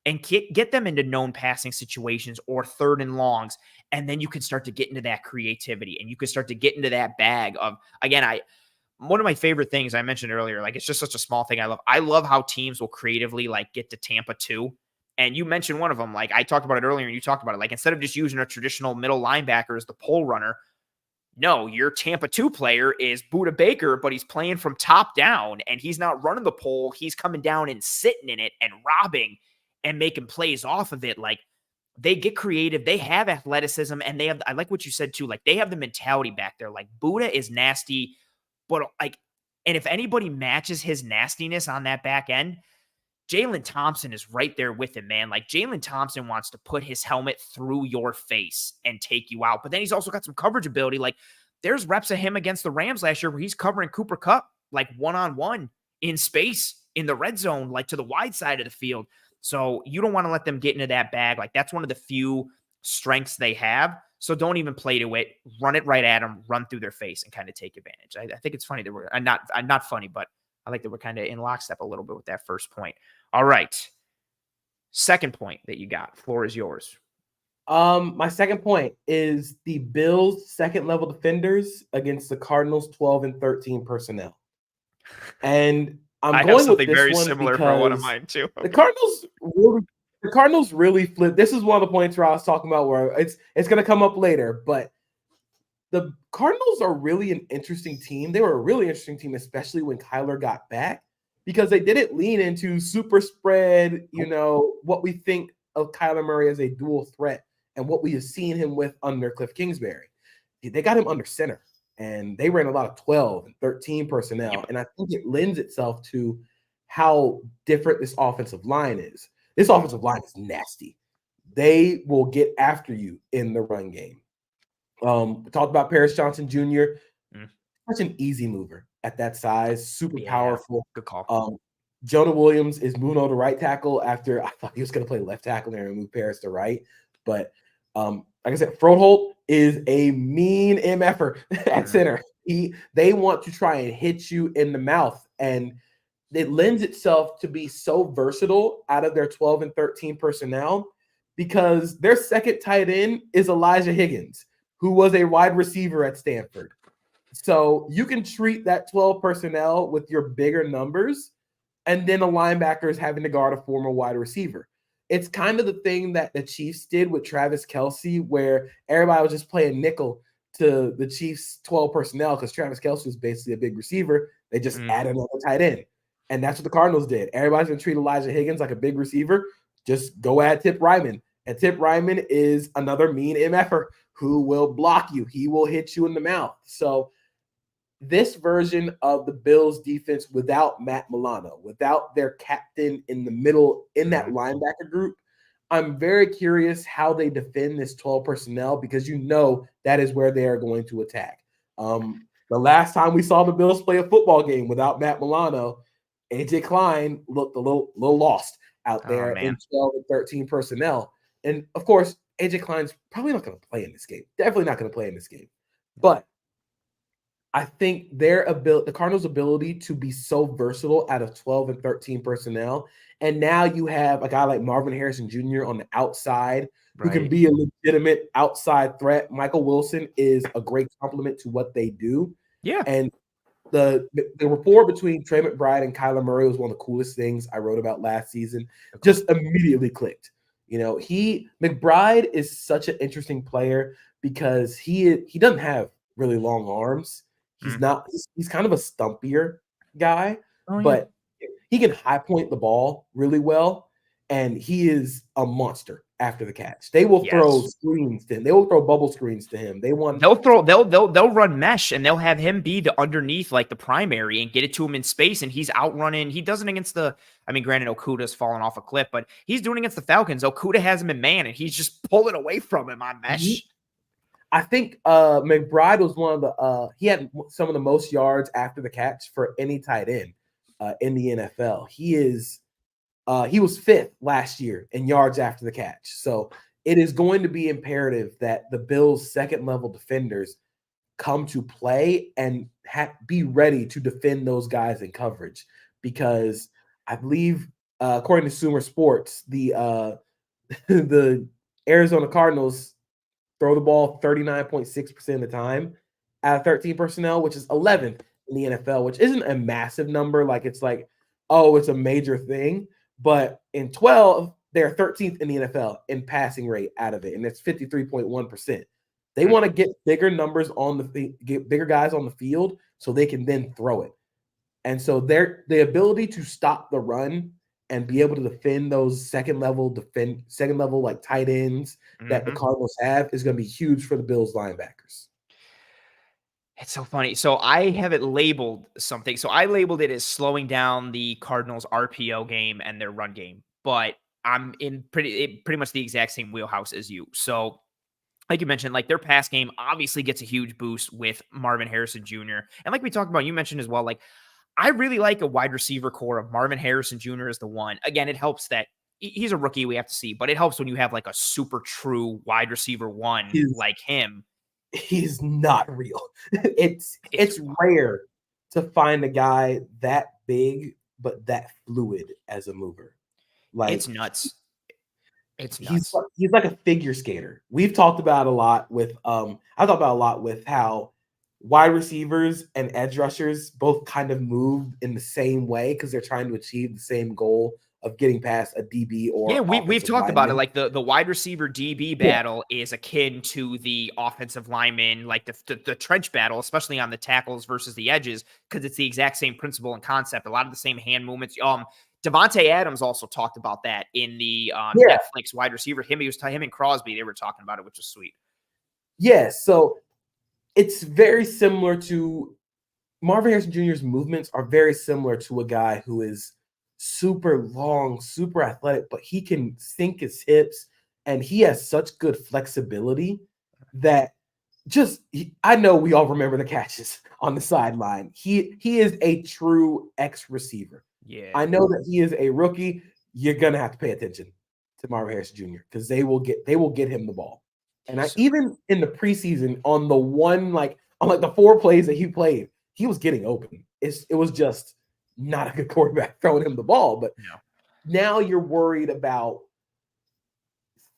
and get them into known passing situations or third and longs, and then you can start to get into that creativity and you can start to get into that bag of, again, one of my favorite things I mentioned earlier, like, it's just such a small thing I love how teams will creatively like get to Tampa 2. And you mentioned one of them, like I talked about it earlier and you talked about it, like instead of just using a traditional middle linebacker as the pole runner, no, your Tampa 2 player is Budda Baker, but he's playing from top down and he's not running the pole. He's coming down and sitting in it and robbing and making plays off of it. Like, they get creative. They have athleticism, and they have, I like what you said too, like they have the mentality back there. Like, Budda is nasty, but like, and if anybody matches his nastiness on that back end, Jalen Thompson is right there with him, man. Like, Jalen Thompson wants to put his helmet through your face and take you out. But then he's also got some coverage ability. Like, there's reps of him against the Rams last year where he's covering Cooper Kupp, like one-on-one in space in the red zone, like to the wide side of the field. So you don't want to let them get into that bag. Like, that's one of the few strengths they have. So don't even play to it. Run it right at them, run through their face, and kind of take advantage. I think it's funny that I'm not funny, but I like that we're kind of in lockstep a little bit with that first point. All right. Second point that you got. Floor is yours. My second point is the Bills' second level defenders against the Cardinals' 12 and 13 personnel. And I have something very similar for one of mine too. The Cardinals really flipped. This is one of the points where I was talking about where it's going to come up later, but the Cardinals are really an interesting team. They were a really interesting team, especially when Kyler got back, because they didn't lean into super spread, what we think of Kyler Murray as a dual threat and what we have seen him with under Cliff Kingsbury. They got him under center. And they ran a lot of 12 and 13 personnel. And I think it lends itself to how different this offensive line is. This offensive line is nasty. They will get after you in the run game. We talked about Paris Johnson Jr. Such an easy mover at that size, super powerful. Good call. Jonah Williams is moving on to right tackle after I thought he was going to play left tackle and move Paris to right. But like I said, Froholt is a mean MFer at center. They want to try and hit you in the mouth, and it lends itself to be so versatile out of their 12 and 13 personnel, because their second tight end is Elijah Higgins, who was a wide receiver at Stanford. So you can treat that 12 personnel with your bigger numbers, and then a linebacker is having to guard a former wide receiver. It's kind of the thing that the Chiefs did with Travis Kelce, where everybody was just playing nickel to the Chiefs' 12 personnel because Travis Kelce was basically a big receiver. They just added another tight end. And that's what the Cardinals did. Everybody's going to treat Elijah Higgins like a big receiver. Just go at Tip Ryman. And Tip Ryman is another mean MFer who will block you. He will hit you in the mouth. So this version of the Bills defense without Matt Milano, without their captain in the middle in that linebacker group, I'm very curious how they defend this 12 personnel, because that is where they are going to attack. The last time we saw the Bills play a football game without Matt Milano, AJ Klein looked a little lost out there in 12 and 13 personnel. And of course, AJ Klein's probably not going to play in this game. Definitely not going to play in this game. But I think the Cardinals' ability to be so versatile out of 12 and 13 personnel, and now you have a guy like Marvin Harrison Jr. on the outside who can be a legitimate outside threat. Michael Wilson is a great complement to what they do. Yeah. And the rapport between Trey McBride and Kyler Murray was one of the coolest things I wrote about last season. Just immediately clicked. McBride is such an interesting player because he doesn't have really long arms. He's kind of a stumpier guy, but he can high point the ball really well, and he is a monster after the catch. They will throw screens to him. They will throw bubble screens to him. They'll run mesh, and they'll have him be the underneath, like the primary, and get it to him in space, and he's outrunning. He does it against granted, Okuda's fallen off a cliff, but he's doing it against the Falcons. Okuda has him in man, and he's just pulling away from him on mesh. I think McBride was one of the he had some of the most yards after the catch for any tight end in the NFL. He was fifth last year in yards after the catch. So it is going to be imperative that the Bills' second-level defenders come to play and be ready to defend those guys in coverage, because I believe, according to Sumer Sports, the Arizona Cardinals throw the ball 39.6% of the time out of 13 personnel, which is 11th in the NFL, which isn't a massive number. Like, it's like, oh, it's a major thing. But in 12, they're 13th in the NFL in passing rate out of it, and it's 53.1%. They want to get bigger numbers get bigger guys on the field so they can then throw it. And so the ability to stop the run and be able to defend those second level like tight ends that the Cardinals have is going to be huge for the Bills linebackers. It's so funny. So I have it labeled something. So I labeled it as slowing down the Cardinals RPO game and their run game, but I'm in pretty much the exact same wheelhouse as you. So like you mentioned, like their pass game obviously gets a huge boost with Marvin Harrison Jr. And like we talked about, you mentioned as well, like I really like a wide receiver core of Marvin Harrison Jr. as the one. Again, it helps that he's a rookie, we have to see, but it helps when you have like a super true wide receiver one like him. He's not real. It's rare to find a guy that big but that fluid as a mover. Like, it's nuts. It's nuts. He's like a figure skater. We've talked about a lot with I talked about a lot with how wide receivers and edge rushers both kind of move in the same way because they're trying to achieve the same goal of getting past a DB or we've talked about it. Like the wide receiver DB battle is akin to the offensive lineman, like the trench battle, especially on the tackles versus the edges, because it's the exact same principle and concept. A lot of the same hand movements. Devontae Adams also talked about that in the Netflix wide receiver. Him and Crosby, they were talking about it, which was sweet. Yeah, so it's very similar to Marvin Harrison Jr.'s movements are very similar to a guy who is super long, super athletic, but he can sink his hips and he has such good flexibility that I know we all remember the catches on the sideline. He is a true X receiver. Yeah. I know that he is a rookie. You're going to have to pay attention to Marvin Harrison Jr. because they will get him the ball. And even in the preseason on the 4 plays that he played, he was getting open. It was just not a good quarterback throwing him the ball. But now you're worried about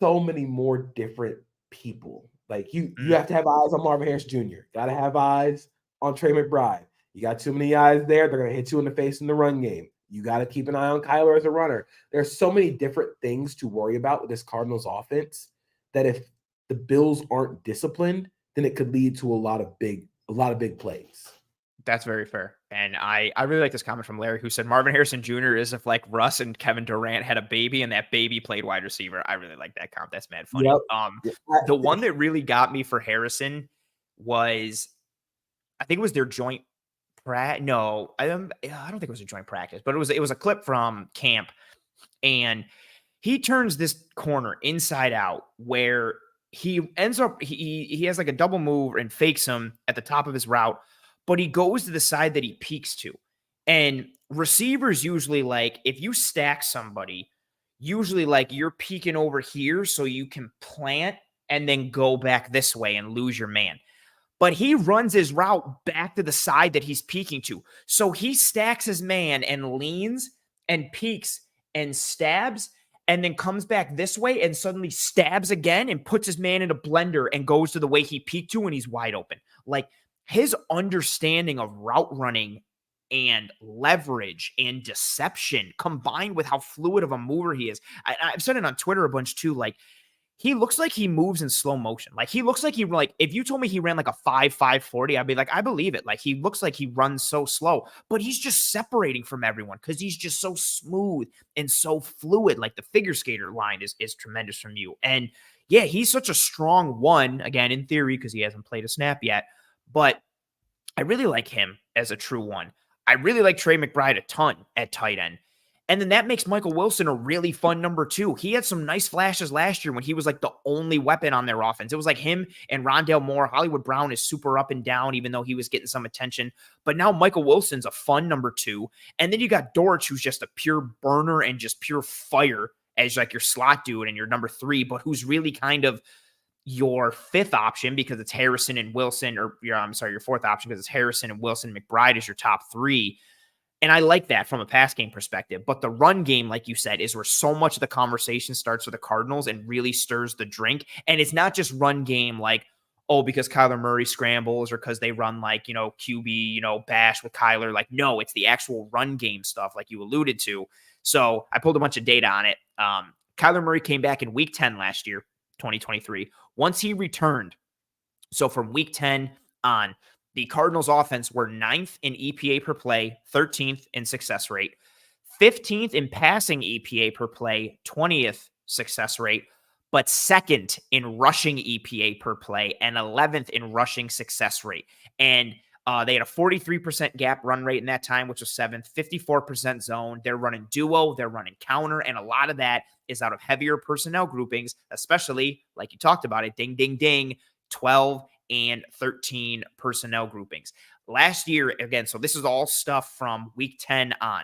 so many more different people. Like you have to have eyes on Marvin Harris Jr. Got to have eyes on Trey McBride. You got too many eyes there. They're going to hit you in the face in the run game. You got to keep an eye on Kyler as a runner. There's so many different things to worry about with this Cardinals offense that if the Bills aren't disciplined, then it could lead to a lot of big plays. That's very fair. And I really like this comment from Larry, who said Marvin Harrison Jr. is if like Russ and Kevin Durant had a baby and that baby played wide receiver. I really like that comment. That's mad funny. Yep. The one that really got me for Harrison was, I think it was their joint practice. No, I don't think it was a joint practice, but it was a clip from camp. And he turns this corner inside out where he ends up, he has like a double move and fakes him at the top of his route, but he goes to the side that he peeks to. And receivers usually, like, if you stack somebody, usually like you're peeking over here so you can plant and then go back this way and lose your man. But he runs his route back to the side that he's peeking to. So he stacks his man and leans and peeks and stabs and then comes back this way and suddenly stabs again and puts his man in a blender and goes to the way he peeked to and he's wide open. Like, his understanding of route running and leverage and deception combined with how fluid of a mover he is. I've said it on Twitter a bunch too. Like, he looks like he moves in slow motion. Like, he looks like if you told me he ran like a 5.40, I'd be like, I believe it. Like, he looks like he runs so slow, but he's just separating from everyone because he's just so smooth and so fluid. Like, the figure skater line is tremendous from you. And yeah, he's such a strong one, again, in theory, because he hasn't played a snap yet, but I really like him as a true one. I really like Trey McBride a ton at tight end. And then that makes Michael Wilson a really fun number 2. He had some nice flashes last year when he was like the only weapon on their offense. It was like him and Rondale Moore. Hollywood Brown is super up and down, even though he was getting some attention. But now Michael Wilson's a fun number 2. And then you got Dortch, who's just a pure burner and just pure fire as like your slot dude and your number 3, but who's really kind of your 5th option because it's Harrison and Wilson, or your 4th option because it's Harrison and Wilson. McBride is your top 3. And I like that from a pass game perspective. But the run game, like you said, is where so much of the conversation starts with the Cardinals and really stirs the drink. And it's not just run game like, oh, because Kyler Murray scrambles or because they run like, QB, bash with Kyler. Like, no, it's the actual run game stuff like you alluded to. So I pulled a bunch of data on it. Kyler Murray came back in week 10 last year, 2023. Once he returned, so from week 10 on, the Cardinals offense were 9th in EPA per play, 13th in success rate, 15th in passing EPA per play, 20th success rate, but 2nd in rushing EPA per play and 11th in rushing success rate. And they had a 43% gap run rate in that time, which was 7th, 54% zone. They're running duo, they're running counter, and a lot of that is out of heavier personnel groupings, especially, like you talked about it, ding, ding, ding, 12 and 13 personnel groupings. Last year, again, so this is all stuff from week 10 on.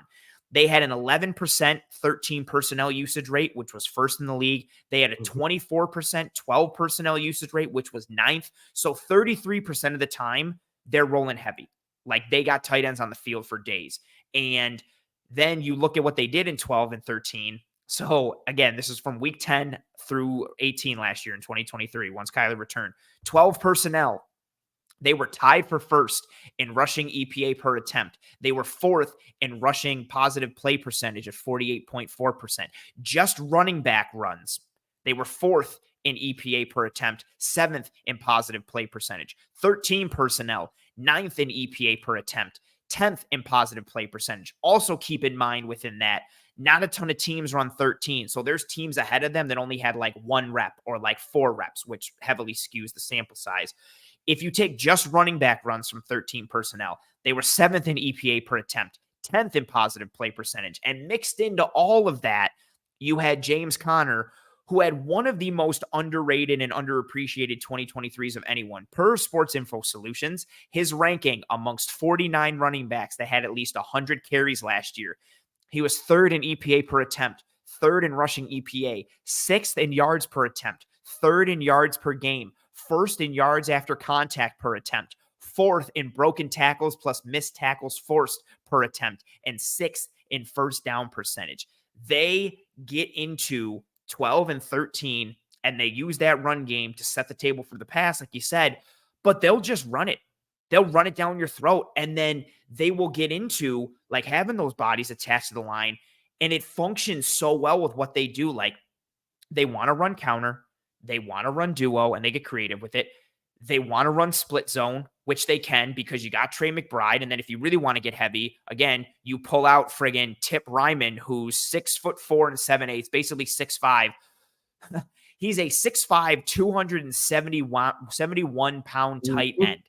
They had an 11% 13 personnel usage rate, which was 1st in the league. They had a 24% 12 personnel usage rate, which was 9th. So 33% of the time, they're rolling heavy. Like, they got tight ends on the field for days. And then you look at what they did in 12 and 13. So again, this is from week 10 through 18 last year in 2023, once Kyler returned. 12 personnel. They were tied for 1st in rushing EPA per attempt. They were 4th in rushing positive play percentage at 48.4%. Just running back runs. They were 4th in EPA per attempt, 7th in positive play percentage. 13 personnel, 9th in EPA per attempt, 10th in positive play percentage. Also keep in mind within that, not a ton of teams run 13. So there's teams ahead of them that only had like 1 rep or like 4 reps, which heavily skews the sample size. If you take just running back runs from 13 personnel, they were 7th in EPA per attempt, 10th in positive play percentage. And mixed into all of that, you had James Conner, who had one of the most underrated and underappreciated 2023s of anyone. Per Sports Info Solutions, his ranking amongst 49 running backs that had at least 100 carries last year. He was 3rd in EPA per attempt, 3rd in rushing EPA, 6th in yards per attempt, 3rd in yards per game, 1st in yards after contact per attempt, 4th in broken tackles plus missed tackles forced per attempt, and 6th in first down percentage. They get into 12 and 13, and they use that run game to set the table for the pass, like you said, but they'll just run it. They'll run it down your throat, and then they will get into like having those bodies attached to the line, and it functions so well with what they do. Like, they want to run counter, they want to run duo, and they get creative with it. They want to run split zone, which they can because you got Trey McBride, and then if you really want to get heavy, again, you pull out friggin' Tip Ryman, who's 6'4" and 7/8, basically 6'5". He's a 6'5", 271 pound tight end.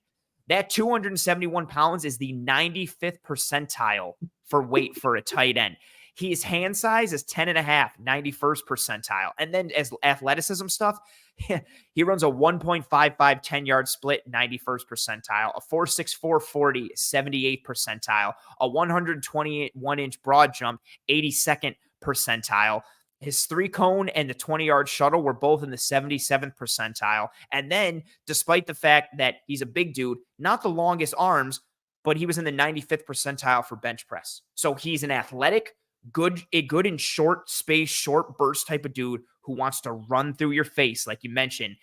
That 271 pounds is the 95th percentile for weight for a tight end. His hand size is 10.5, 91st percentile. And then as athleticism stuff, he runs a 1.55 10-yard split, 91st percentile, a 4.64 40, 78th percentile, a 121-inch broad jump, 82nd percentile. His 3-cone and the 20-yard shuttle were both in the 77th percentile. And then, despite the fact that he's a big dude, not the longest arms, but he was in the 95th percentile for bench press. So he's an athletic, good in short space, short burst type of dude who wants to run through your face, like you mentioned.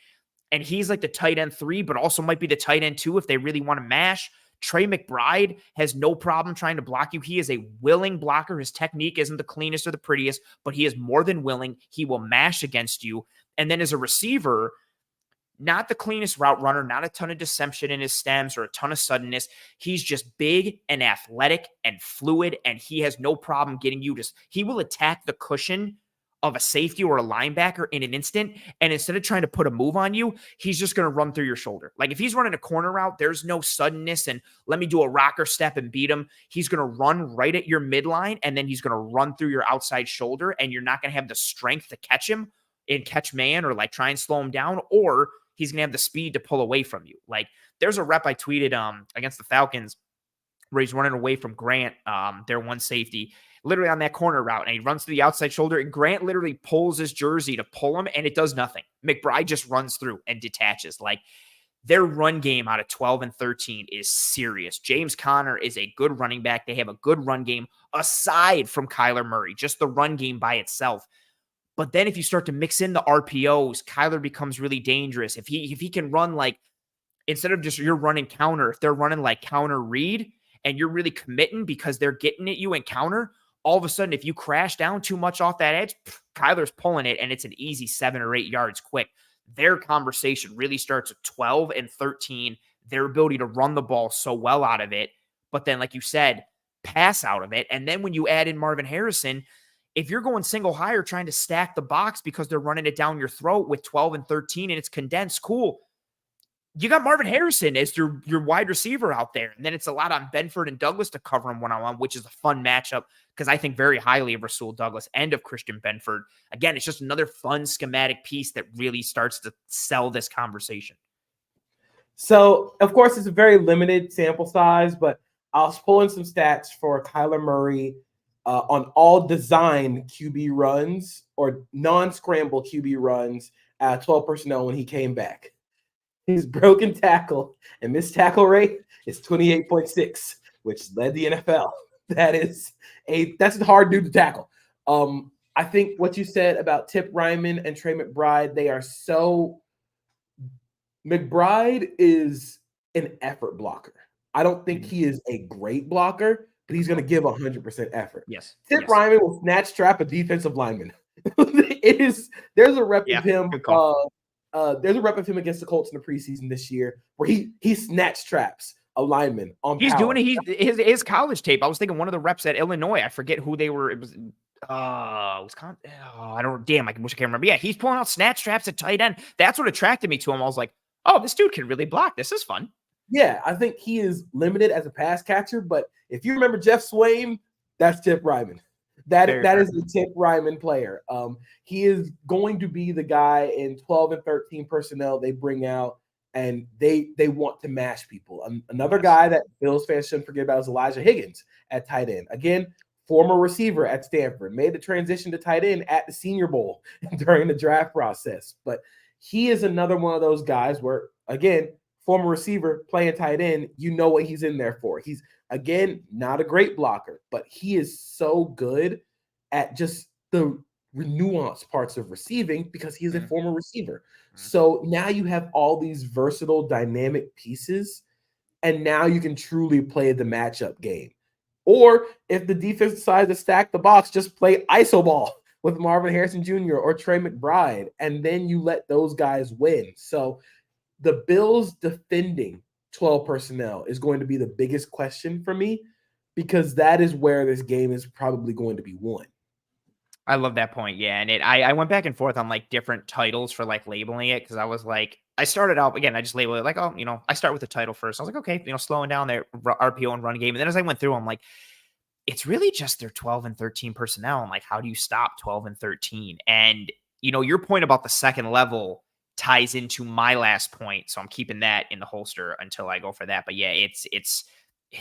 and he's like the tight end 3, but also might be the tight end 2 if they really want to mash. Trey McBride has no problem trying to block you. He is a willing blocker. His technique isn't the cleanest or the prettiest, but he is more than willing. He will mash against you. And then as a receiver, not the cleanest route runner, not a ton of deception in his stems or a ton of suddenness. He's just big and athletic and fluid, and he has no problem getting you he will attack the cushion of a safety or a linebacker in an instant. And instead of trying to put a move on you, he's just going to run through your shoulder. Like if he's running a corner route, there's no suddenness and let me do a rocker step and beat him. He's going to run right at your midline, and then he's going to run through your outside shoulder, and you're not going to have the strength to catch him and catch man or like try and slow him down, or he's going to have the speed to pull away from you. Like there's a rep I tweeted against the Falcons where he's running away from Grant, their one safety, literally on that corner route, and he runs to the outside shoulder, and Grant literally pulls his jersey to pull him, and it does nothing. McBride just runs through and detaches. Like their run game out of 12 and 13 is serious. James Conner is a good running back. They have a good run game aside from Kyler Murray, just the run game by itself. But then if you start to mix in the RPOs, Kyler becomes really dangerous. If he can run like, instead of just you're running counter, if they're running like counter read and you're really committing because they're getting at you in counter, all of a sudden, if you crash down too much off that edge, Kyler's pulling it and it's an easy 7 or 8 yards quick. Their conversation really starts at 12 and 13, their ability to run the ball so well out of it. But then, like you said, pass out of it. And then when you add in Marvin Harrison, if you're going single high or trying to stack the box because they're running it down your throat with 12 and 13 and it's condensed, cool. You got Marvin Harrison as your wide receiver out there. And then it's a lot on Benford and Douglas to cover him one-on-one, which is a fun matchup because I think very highly of Rasul Douglas and of Christian Benford. Again, it's just another fun schematic piece that really starts to sell this conversation. So, of course, it's a very limited sample size, but I'll pull in some stats for Kyler Murray on all design QB runs or non-scramble QB runs at 12 personnel when he came back. His broken tackle and missed tackle rate is 28.6, which led the NFL. That's a hard dude to tackle. I think what you said about Tip Ryman and Trey McBride, they are so. McBride is an effort blocker. I don't think he is a great blocker, but he's going to give 100% effort. Yes. Tip Ryman will snatch trap a defensive lineman. There's a rep of him. There's a rep of him against the Colts in the preseason this year where he snatch traps a lineman on He's power. doing it. His college tape. I was thinking one of the reps at Illinois. I forget who they were. It was Wisconsin. I wish I can't remember. Yeah, he's pulling out snatch traps at tight end. That's what attracted me to him. I was like, oh, this dude can really block. This is fun. Yeah, I think he is limited as a pass catcher, but if you remember Jeff Swaim, that's Tip Ryman. That is the Tip Ryman player. He is going to be the guy in 12 and 13 personnel they bring out, and they want to mash people. Another guy that Bills fans shouldn't forget about is Elijah Higgins at tight end. Again, former receiver at Stanford, made the transition to tight end at the Senior Bowl during the draft process. But he is another one of those guys where, again, former receiver playing tight end, you know what he's in there for. He's, again, not a great blocker, but he is so good at just the nuanced parts of receiving because he is a former receiver. So now you have all these versatile, dynamic pieces, and now you can truly play the matchup game. Or if the defense decides to stack the box, just play iso ball with Marvin Harrison Jr. or Trey McBride, and then you let those guys win. So the Bills defending 12 personnel is going to be the biggest question for me because that is where this game is probably going to be won. I love that point. Yeah. And I went back and forth on like different titles for like labeling it. Cause I was like, I started out again, I just labeled it like, oh, I start with the title first. I was like, okay, slowing down their RPO and run game. And then as I went through, I'm like, it's really just their 12 and 13 personnel. And like, how do you stop 12 and 13? And your point about the second level ties into my last point. So I'm keeping that in the holster until I go for that. But yeah, it's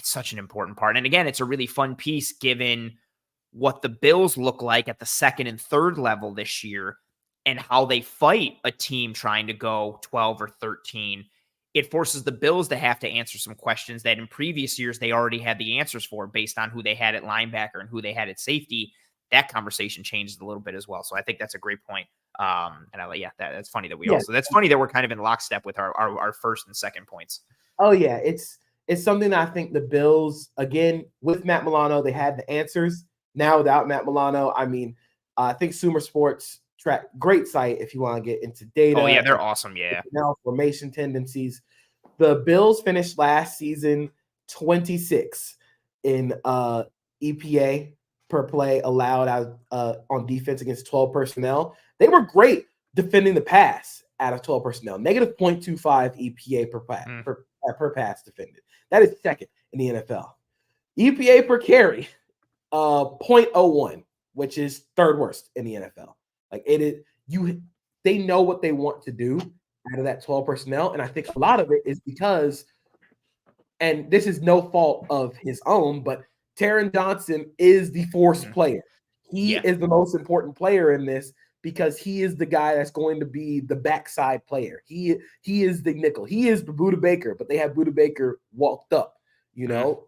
such an important part. And again, it's a really fun piece given what the Bills look like at the second and third level this year and how they fight a team trying to go 12 or 13. It forces the Bills to have to answer some questions that in previous years they already had the answers for based on who they had at linebacker and who they had at safety. that conversation changes a little bit as well. So I think that's a great point. And that's funny that that's funny that we're kind of in lockstep with our first and second points. Oh yeah, it's something that I think the Bills, again, with Matt Milano, they had the answers. Now without Matt Milano, I mean, I think Sumer Sports track, great site if you want to get into data. Oh yeah, they're awesome. Yeah. Formation tendencies. The Bills finished last season 26 in EPA per play allowed out on defense against 12 personnel. They were great defending the pass out of 12 personnel. Negative 0.25 EPA per pass defended. That is second in the NFL. EPA per carry, 0.01, which is third worst in the NFL. Like it is, they know what they want to do out of that 12 personnel. And I think a lot of it is because, and this is no fault of his own, but Taron Johnson is the force player. He is the most important player in this because he is the guy that's going to be the backside player. He is the nickel. He is the Buda Baker, but they have Buda Baker walked up, you know?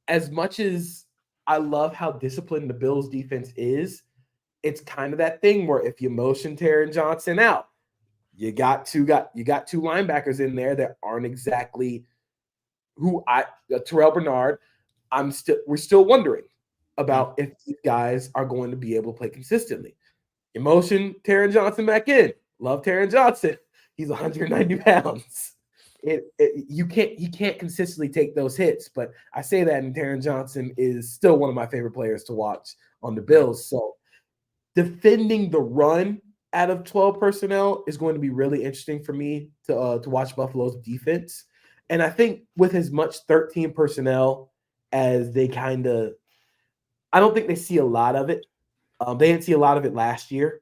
As much as I love how disciplined the Bills defense is, it's kind of that thing where if you motion Taron Johnson out, you got two linebackers in there that aren't exactly Terrell Bernard. We're still wondering about if these guys are going to be able to play consistently. You motion Taron Johnson back in. Love Taron Johnson. He's 190 pounds. He can't consistently take those hits, but I say that, and Taron Johnson is still one of my favorite players to watch on the Bills. So defending the run out of 12 personnel is going to be really interesting for me to watch Buffalo's defense. And I think with as much 13 personnel as they I don't think they see a lot of it. They didn't see a lot of it last year,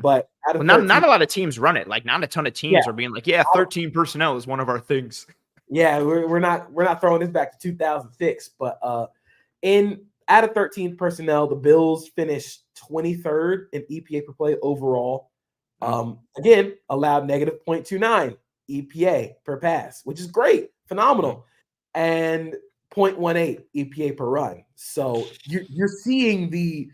but not a lot of teams run it. Like not a ton of teams are being like, 13 personnel is one of our things. Yeah, we're not throwing this back to 2006, but out of 13 personnel, the Bills finished 23rd in EPA per play overall. Again, allowed negative 0.29 EPA per pass, which is great, phenomenal, and 0.18 EPA per run. So you're seeing the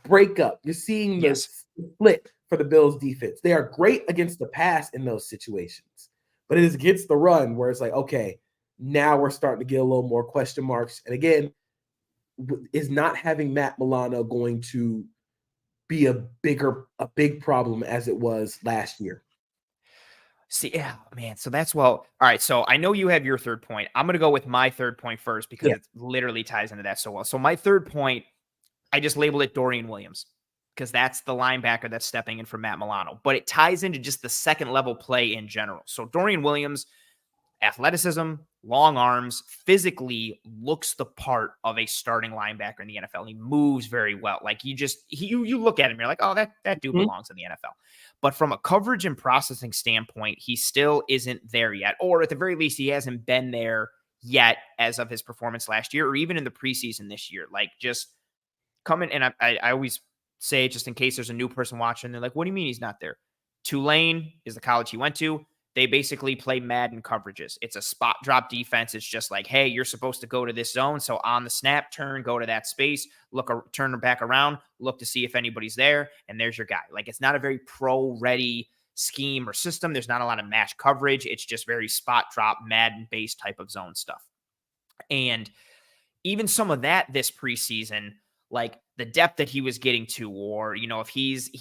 breakup. You're seeing the split for the Bills defense. They are great against the pass in those situations, but it is against the run where it's like, okay, now we're starting to get a little more question marks. And again, is not having Matt Milano going to be a big problem as it was last year? See, yeah, man. So all right. So I know you have your third point. I'm going to go with my third point first because it literally ties into that so well. So my third point, I just labeled it Dorian Williams because that's the linebacker that's stepping in for Matt Milano, but it ties into just the second level play in general. So Dorian Williams, athleticism, long arms, physically looks the part of a starting linebacker in the NFL. He moves very well. Like you look at him, you're like, oh, that dude belongs in the NFL. But from a coverage and processing standpoint, he still isn't there yet. Or at the very least, he hasn't been there yet as of his performance last year or even in the preseason this year. Like just coming, and I always say, just in case there's a new person watching, they're like, what do you mean he's not there? Tulane is the college he went to. They basically play Madden coverages. It's a spot drop defense. It's just like, hey, you're supposed to go to this zone. So on the snap, go to that space, turn back around, look to see if anybody's there, and there's your guy. Like, it's not a very pro-ready scheme or system. There's not a lot of match coverage. It's just very spot drop, Madden-based type of zone stuff. And even some of that this preseason, like the depth that he was getting to, or, if he's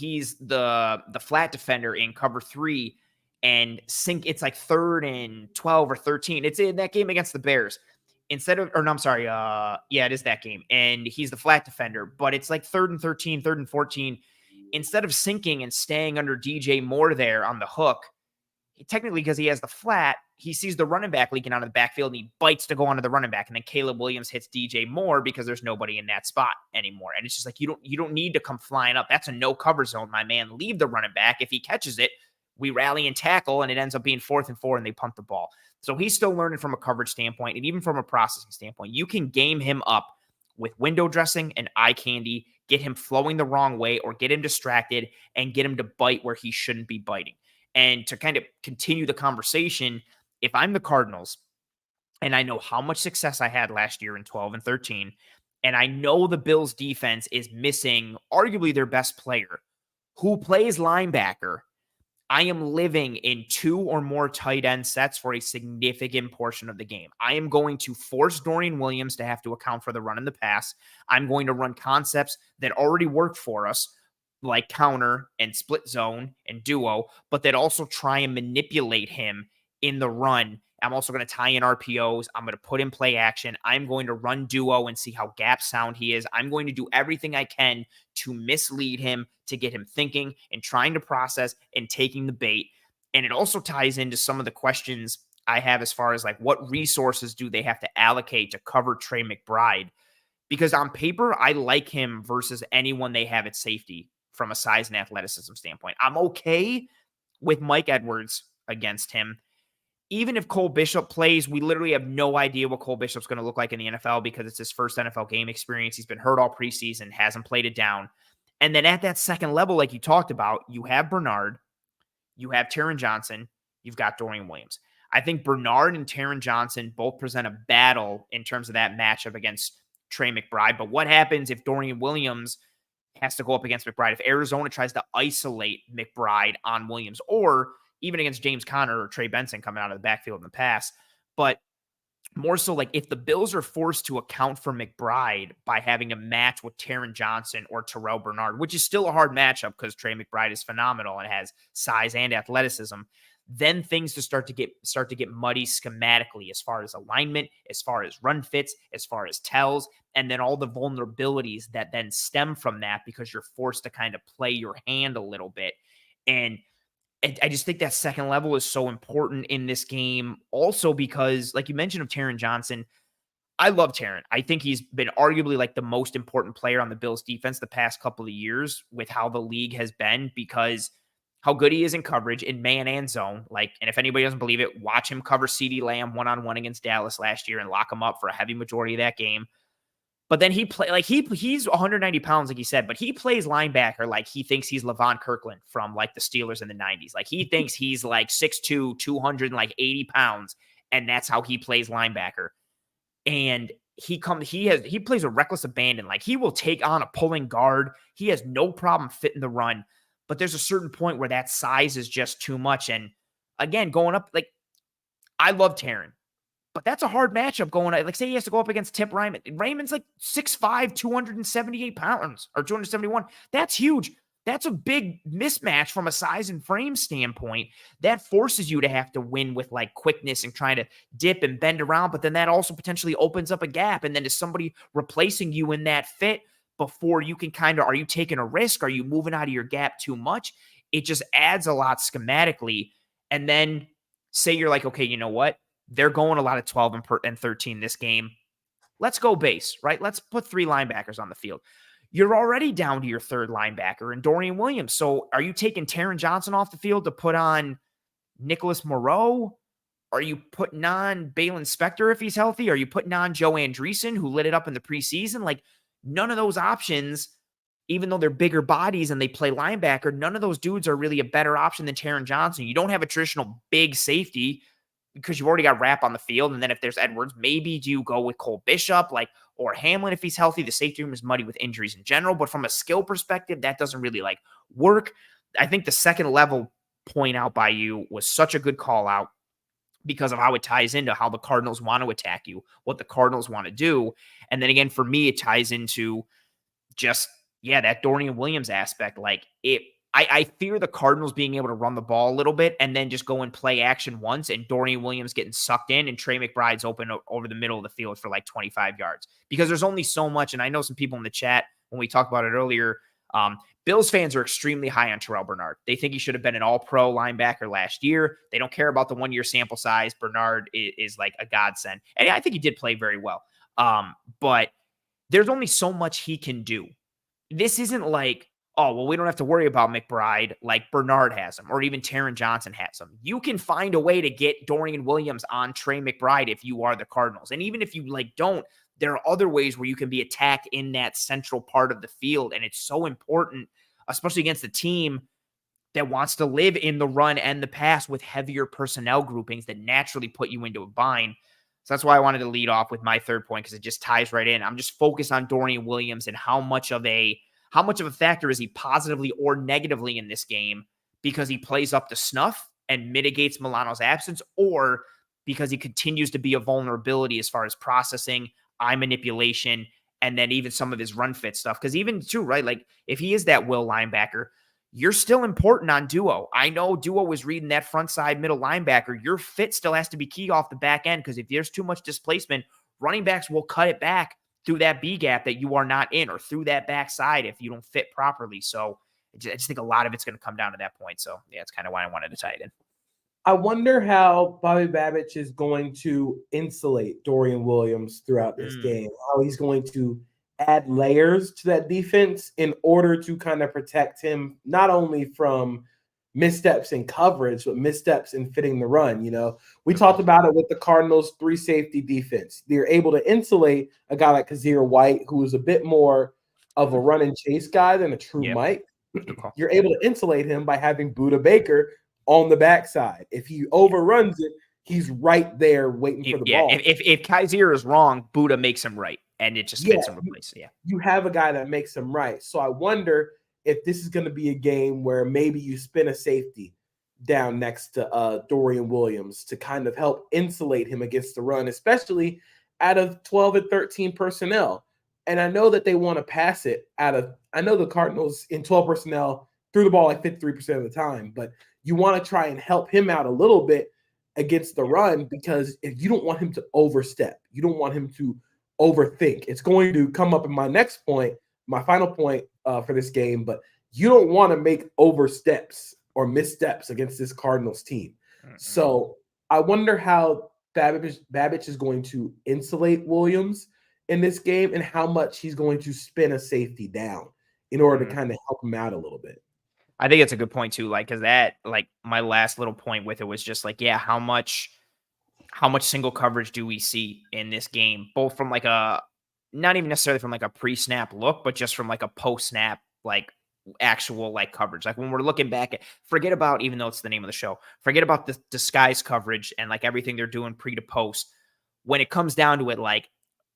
the flat defender in cover 3, and it's like 3rd and 12 or 13. It's in that game against the Bears. It is that game. And he's the flat defender, but it's like 3rd and 13, 3rd and 14. Instead of sinking and staying under DJ Moore there on the hook, technically because he has the flat, he sees the running back leaking out of the backfield and he bites to go onto the running back. And then Caleb Williams hits DJ Moore because there's nobody in that spot anymore. And it's just like, you don't need to come flying up. That's a no cover zone, my man. Leave the running back. If he catches it, we rally and tackle, and it ends up being 4th and 4, and they punt the ball. So he's still learning from a coverage standpoint, and even from a processing standpoint. You can game him up with window dressing and eye candy, get him flowing the wrong way, or get him distracted and get him to bite where he shouldn't be biting. And to kind of continue the conversation, if I'm the Cardinals, and I know how much success I had last year in 12 and 13, And I know the Bills defense is missing arguably their best player who plays linebacker. I am living in 2 or more tight end sets for a significant portion of the game. I am going to force Dorian Williams to have to account for the run and the pass. I'm going to run concepts that already worked for us, like counter and split zone and duo, but that also try and manipulate him in the run. I'm also going to tie in RPOs. I'm going to put in play action. I'm going to run duo and see how gap sound he is. I'm going to do everything I can to mislead him, to get him thinking and trying to process and taking the bait. And it also ties into some of the questions I have as far as like what resources do they have to allocate to cover Trey McBride? Because on paper, I like him versus anyone they have at safety from a size and athleticism standpoint. I'm okay with Mike Edwards against him. Even if Cole Bishop plays, we literally have no idea what Cole Bishop's going to look like in the NFL because it's his first NFL game experience. He's been hurt all preseason, hasn't played it down. And then at that second level, like you talked about, you have Bernard, you have Taron Johnson, you've got Dorian Williams. I think Bernard and Taron Johnson both present a battle in terms of that matchup against Trey McBride. But what happens if Dorian Williams has to go up against McBride? If Arizona tries to isolate McBride on Williams, or even against James Conner or Trey Benson coming out of the backfield in the pass. But more so like if the Bills are forced to account for McBride by having a match with Taron Johnson or Terrell Bernard, which is still a hard matchup because Trey McBride is phenomenal and has size and athleticism, then things to start to get muddy schematically as far as alignment, as far as run fits, as far as tells, and then all the vulnerabilities that then stem from that because you're forced to kind of play your hand a little bit. And I just think that second level is so important in this game. Also, because, like you mentioned, of Taron Johnson, I love Taron. I think he's been arguably like the most important player on the Bills defense the past couple of years with how the league has been, because how good he is in coverage in man and zone. Like, and if anybody doesn't believe it, watch him cover CeeDee Lamb one-on-one against Dallas last year and lock him up for a heavy majority of that game. But then he's 190 pounds, like he said, but he plays linebacker like he thinks he's Levon Kirkland from like the Steelers in the 90s. Like he thinks he's like 6'2", 280 pounds, and that's how he plays linebacker. And he plays with reckless abandon. Like he will take on a pulling guard. He has no problem fitting the run. But there's a certain point where that size is just too much. And again, going up, like I love Taron. But that's a hard matchup going on. Like, say he has to go up against Tip Raymond. Raymond's like 6'5", 278 pounds or 271. That's huge. That's a big mismatch from a size and frame standpoint. That forces you to have to win with like quickness and trying to dip and bend around. But then that also potentially opens up a gap. And then is somebody replacing you in that fit before you can kind of, are you taking a risk? Are you moving out of your gap too much? It just adds a lot schematically. And then say you're like, okay, you know what? They're going a lot of 12 and 13 this game. Let's go base, right? Let's put 3 linebackers on the field. You're already down to your third linebacker and Dorian Williams. So are you taking Taron Johnson off the field to put on Nicholas Moreau? Are you putting on Balin Spector if he's healthy? Are you putting on Joe Andreessen, who lit it up in the preseason? Like, none of those options, even though they're bigger bodies and they play linebacker, none of those dudes are really a better option than Taron Johnson. You don't have a traditional big safety because you've already got Rapp on the field. And then if there's Edwards, maybe do you go with Cole Bishop, like, or Hamlin if he's healthy? The safety room is muddy with injuries in general, but from a skill perspective, that doesn't really like work. I think the second level point out by you was such a good call out because of how it ties into how the Cardinals want to attack you, what the Cardinals want to do. And then again, for me, it ties into just, that Dorian Williams aspect. Like I fear the Cardinals being able to run the ball a little bit and then just go and play action once and Dorian Williams getting sucked in and Trey McBride's open over the middle of the field for like 25 yards because there's only so much. And I know some people in the chat, when we talked about it earlier, Bills fans are extremely high on Terrell Bernard. They think he should have been an all-pro linebacker last year. They don't care about the 1-year sample size. Bernard is like a godsend. And I think he did play very well. But there's only so much he can do. This isn't like, oh, well, we don't have to worry about McBride like Bernard has him or even Taron Johnson has him. You can find a way to get Dorian Williams on Trey McBride if you are the Cardinals. And even if you don't, there are other ways where you can be attacked in that central part of the field. And it's so important, especially against a team that wants to live in the run and the pass with heavier personnel groupings that naturally put you into a bind. So that's why I wanted to lead off with my third point, because it just ties right in. I'm just focused on Dorian Williams and how much of a factor is he positively or negatively in this game, because he plays up to snuff and mitigates Milano's absence, or because he continues to be a vulnerability as far as processing, eye manipulation, and then even some of his run fit stuff. Because even too, right, like if he is that will linebacker, you're still important on duo. I know duo was reading that front side middle linebacker. Your fit still has to be key off the back end, because if there's too much displacement, running backs will cut it back through that B gap that you are not in, or through that backside if you don't fit properly. So I just think a lot of it's going to come down to that point. So yeah, it's kind of why I wanted to tie it in. I wonder how Bobby Babich is going to insulate Dorian Williams throughout this game, how he's going to add layers to that defense in order to kind of protect him, not only from missteps in coverage, but missteps in fitting the run. You know, we talked about it with the Cardinals' 3 safety defense. They're able to insulate a guy like Kazir White, who is a bit more of a run and chase guy than a true Mike. You're able to insulate him by having Budda Baker on the backside. If he overruns it, he's right there waiting for the ball. If Kaiser is wrong, Budda makes him right, and it just fits him in place. You have a guy that makes him right. So I wonder if this is going to be a game where maybe you spin a safety down next to Dorian Williams to kind of help insulate him against the run, especially out of 12 and 13 personnel. And I know that they want to pass it I know the Cardinals in 12 personnel threw the ball like 53% of the time, but you want to try and help him out a little bit against the run, because if you don't want him to overstep, you don't want him to overthink. It's going to come up in my next point, my final point for this game, but you don't want to make oversteps or missteps against this Cardinals team. So I wonder how Babich is going to insulate Williams in this game, and how much he's going to spin a safety down in order to kind of help him out a little bit. I think it's a good point too. Like, cause that, like my last little point with it was just like, yeah, how much single coverage do we see in this game? Both from like not even necessarily from like a pre-snap look, but just from like a post-snap, like actual like coverage. Like when we're looking back at, forget about, even though it's the name of the show, forget about the disguise coverage and like everything they're doing pre to post. When it comes down to it, like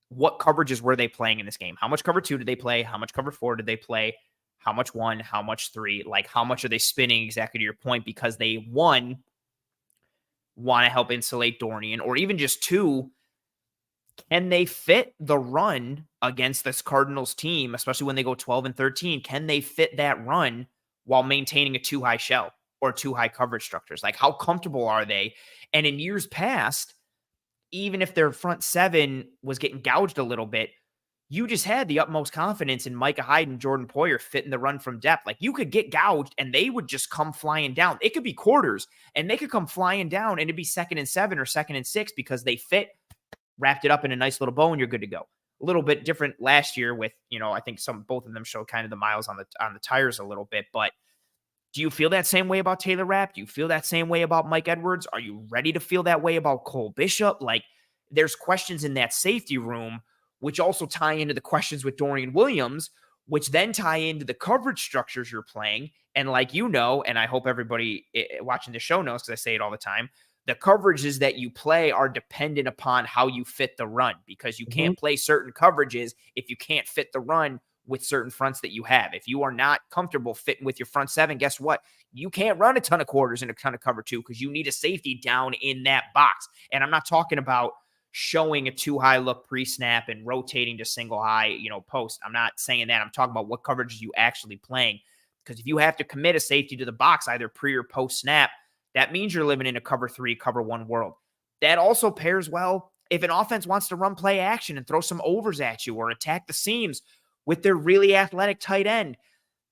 what coverages were they playing in this game? How much cover 2 did they play? How much cover 4 did they play? How much 1? How much 3? Like how much are they spinning, exactly to your point? Because they, 1, want to help insulate Dorian, or even just 2, can they fit the run against this Cardinals team, especially when they go 12 and 13? Can they fit that run while maintaining a 2 high shell or 2 high coverage structures? Like how comfortable are they? And in years past, even if their front 7 was getting gouged a little bit, you just had the utmost confidence in Micah Hyde and Jordan Poyer fitting the run from depth. Like you could get gouged and they would just come flying down. It could be quarters and they could come flying down and it'd be 2nd and 7 or 2nd and 6 because they fit, wrapped it up in a nice little bow, and you're good to go. A little bit different last year with, I think both of them showed kind of the miles on the tires a little bit, but do you feel that same way about Taylor Rapp? Do you feel that same way about Mike Edwards? Are you ready to feel that way about Cole Bishop? Like there's questions in that safety room, which also tie into the questions with Dorian Williams, which then tie into the coverage structures you're playing. And like and I hope everybody watching the show knows, because I say it all the time, the coverages that you play are dependent upon how you fit the run, because you can't play certain coverages if you can't fit the run with certain fronts that you have. If you are not comfortable fitting with your front 7, guess what? You can't run a ton of quarters and a ton of cover 2 because you need a safety down in that box. And I'm not talking about showing a 2 high look pre-snap and rotating to single high, post. I'm not saying that. I'm talking about what coverages you actually playing. Because if you have to commit a safety to the box, either pre or post snap, that means you're living in a cover 3, cover 1 world. That also pairs well if an offense wants to run play action and throw some overs at you or attack the seams with their really athletic tight end.